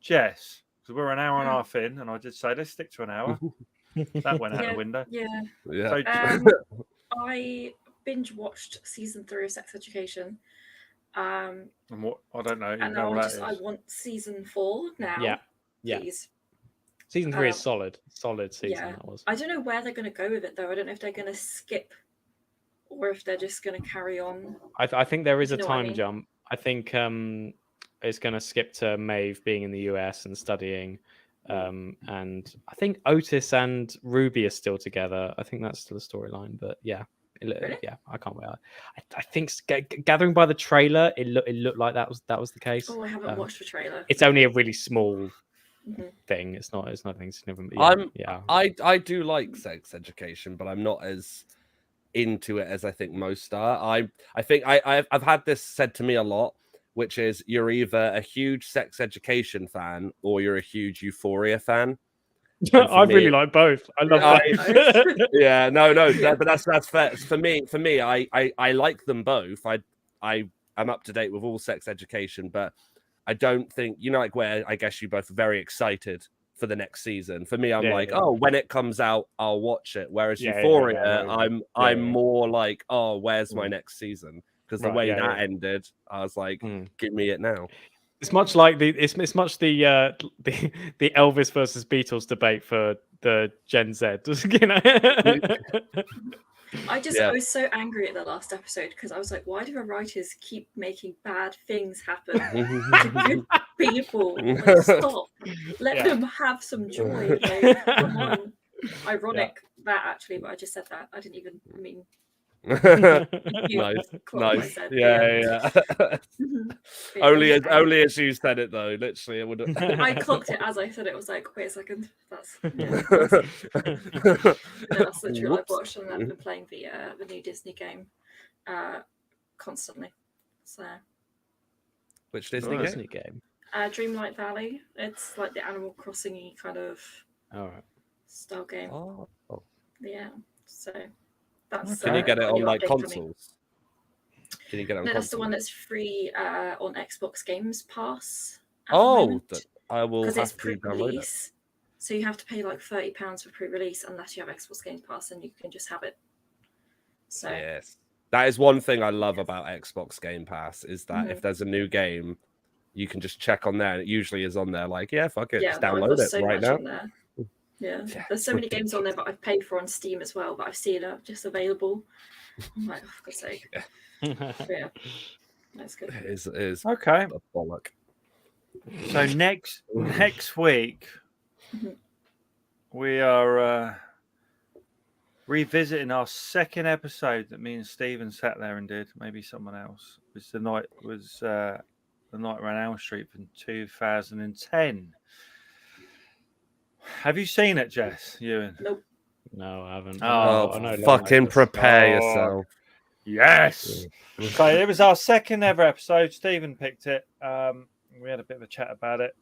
Jess, because we're an hour and a half in, and I did say let's stick to an hour. That went out the window. Yeah. So, I binge watched season 3 of Sex Education. And what I don't know. And I want season 4 now. Yeah. Please. Season 3 is solid season. Yeah. That was. I don't know where they're going to go with it though. I don't know if they're going to skip, or if they're just going to carry on. I think there is a time jump. I think it's going to skip to Maeve being in the US and studying. And I think Otis and Ruby are still together. I think that's still a storyline, but yeah, I can't wait. I think gathering by the trailer, it looked like that was the case. Oh, I haven't watched the trailer. It's only a really small thing. It's nothing significant. I do like Sex Education, but I'm not as into it as I think most are. I think I've had this said to me a lot, which is you're either a huge Sex Education fan or you're a huge Euphoria fan. I really like both. I love both. Yeah, no, but that's fair. For me, I like them both. I am up to date with all sex education, but I don't think, like where I guess you both are very excited for the next season. For me, I'm oh, when it comes out, I'll watch it. Whereas Euphoria, I'm more like, oh, where's my next season? Because the way that ended, I was like, give me it now. It's much like the Elvis versus Beatles debate for the Gen Z. I was so angry at the last episode because I was like, why do the writers keep making bad things happen to good people? Like, stop. Let them have some joy. Like, come on. Ironic that actually, but I just said that. I didn't even mean. Nice. Yeah. Only as you said it though. Literally, it would. I clocked it as I said it. Was like, wait a second. That's literally what I've watched, and I've been playing the new Disney game constantly. So, which Disney game? Dreamlight Valley. It's like the Animal Crossing kind of style game. Oh. Yeah. So. Can you get it on like consoles? Can you get it on consoles? That's the one that's free on Xbox Games Pass. I will have it's to download it. So you have to pay like £30 for pre-release unless you have Xbox Games Pass, and you can just have it. So yes, that is one thing I love about Xbox Game Pass is that if there's a new game, you can just check on there, and it usually is on there. Like, fuck it, just download it right now. Yeah, there's so many games on there, but I've paid for on Steam as well, but I've seen it just available. I'm like, oh, for God's sake. Yeah, that's good. It is okay. A bollock. So next week, we are revisiting our second episode that me and Stephen sat there and did. Maybe someone else. It was the night around Elm Street from 2010. Have you seen it, Jess? Ewan? Nope. No, I haven't. Oh, fucking prepare yourself. Yes. So it was our second ever episode. Stephen picked it. We had a bit of a chat about it.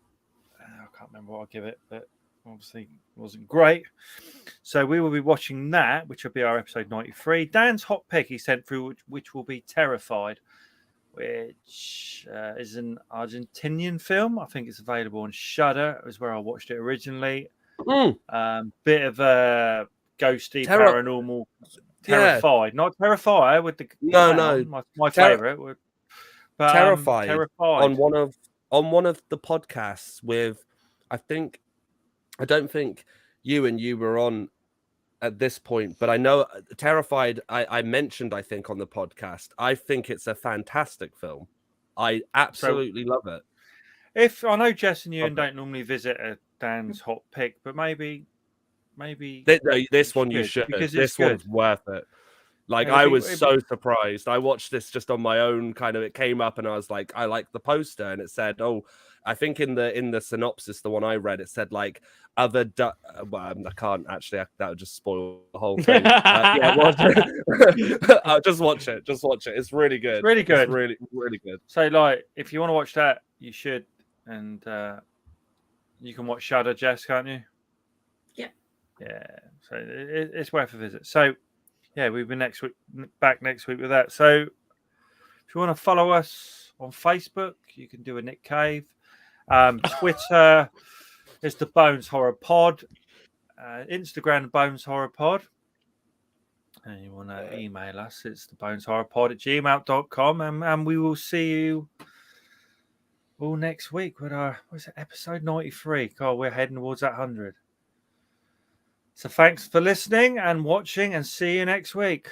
I can't remember what I'll give it, but obviously it wasn't great. So we will be watching that, which will be our episode 93. Dan's hot pick he sent through, which will be Terrified, which is an Argentinian film. I think it's available on Shudder. It was where I watched it originally. Bit of a ghosty, paranormal, Terrified. Not Terrified with the my favorite. But, Terrified on one of the podcasts with I don't think you were on at this point, but I know Terrified I mentioned I think on the podcast. I think it's a fantastic film. I absolutely love it. If I know Jess and Ewan don't normally visit a Dan's hot pick, but maybe this one you should, because this one's worth it. Like, I was so surprised. I watched this just on my own, kind of. It came up and I was like, I like the poster, and it said, I think in the synopsis, the one I read, it said like well, I can't actually. That would just spoil the whole thing. Just watch it. Just watch it. It's really good. Really good. It's really, really good. So, like, if you want to watch that, you should, and you can watch Shudder, Jess, can't you? Yeah. Yeah. So it's worth a visit. So, yeah, we'll be back next week with that. So, if you want to follow us on Facebook, you can do a Nick Cave. Twitter is the Bones Horror Pod. Instagram, Bones Horror Pod. And you want to email us, it's the boneshorrorpod@gmail.com. And we will see you all next week with our, episode 93. God, we're heading towards that 100. So thanks for listening and watching, and see you next week.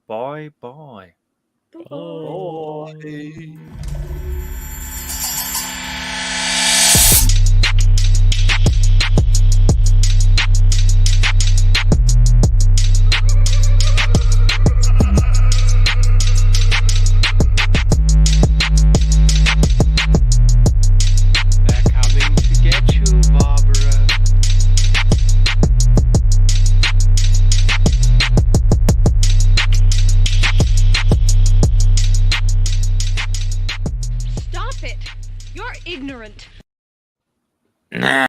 Bye-bye. Bye.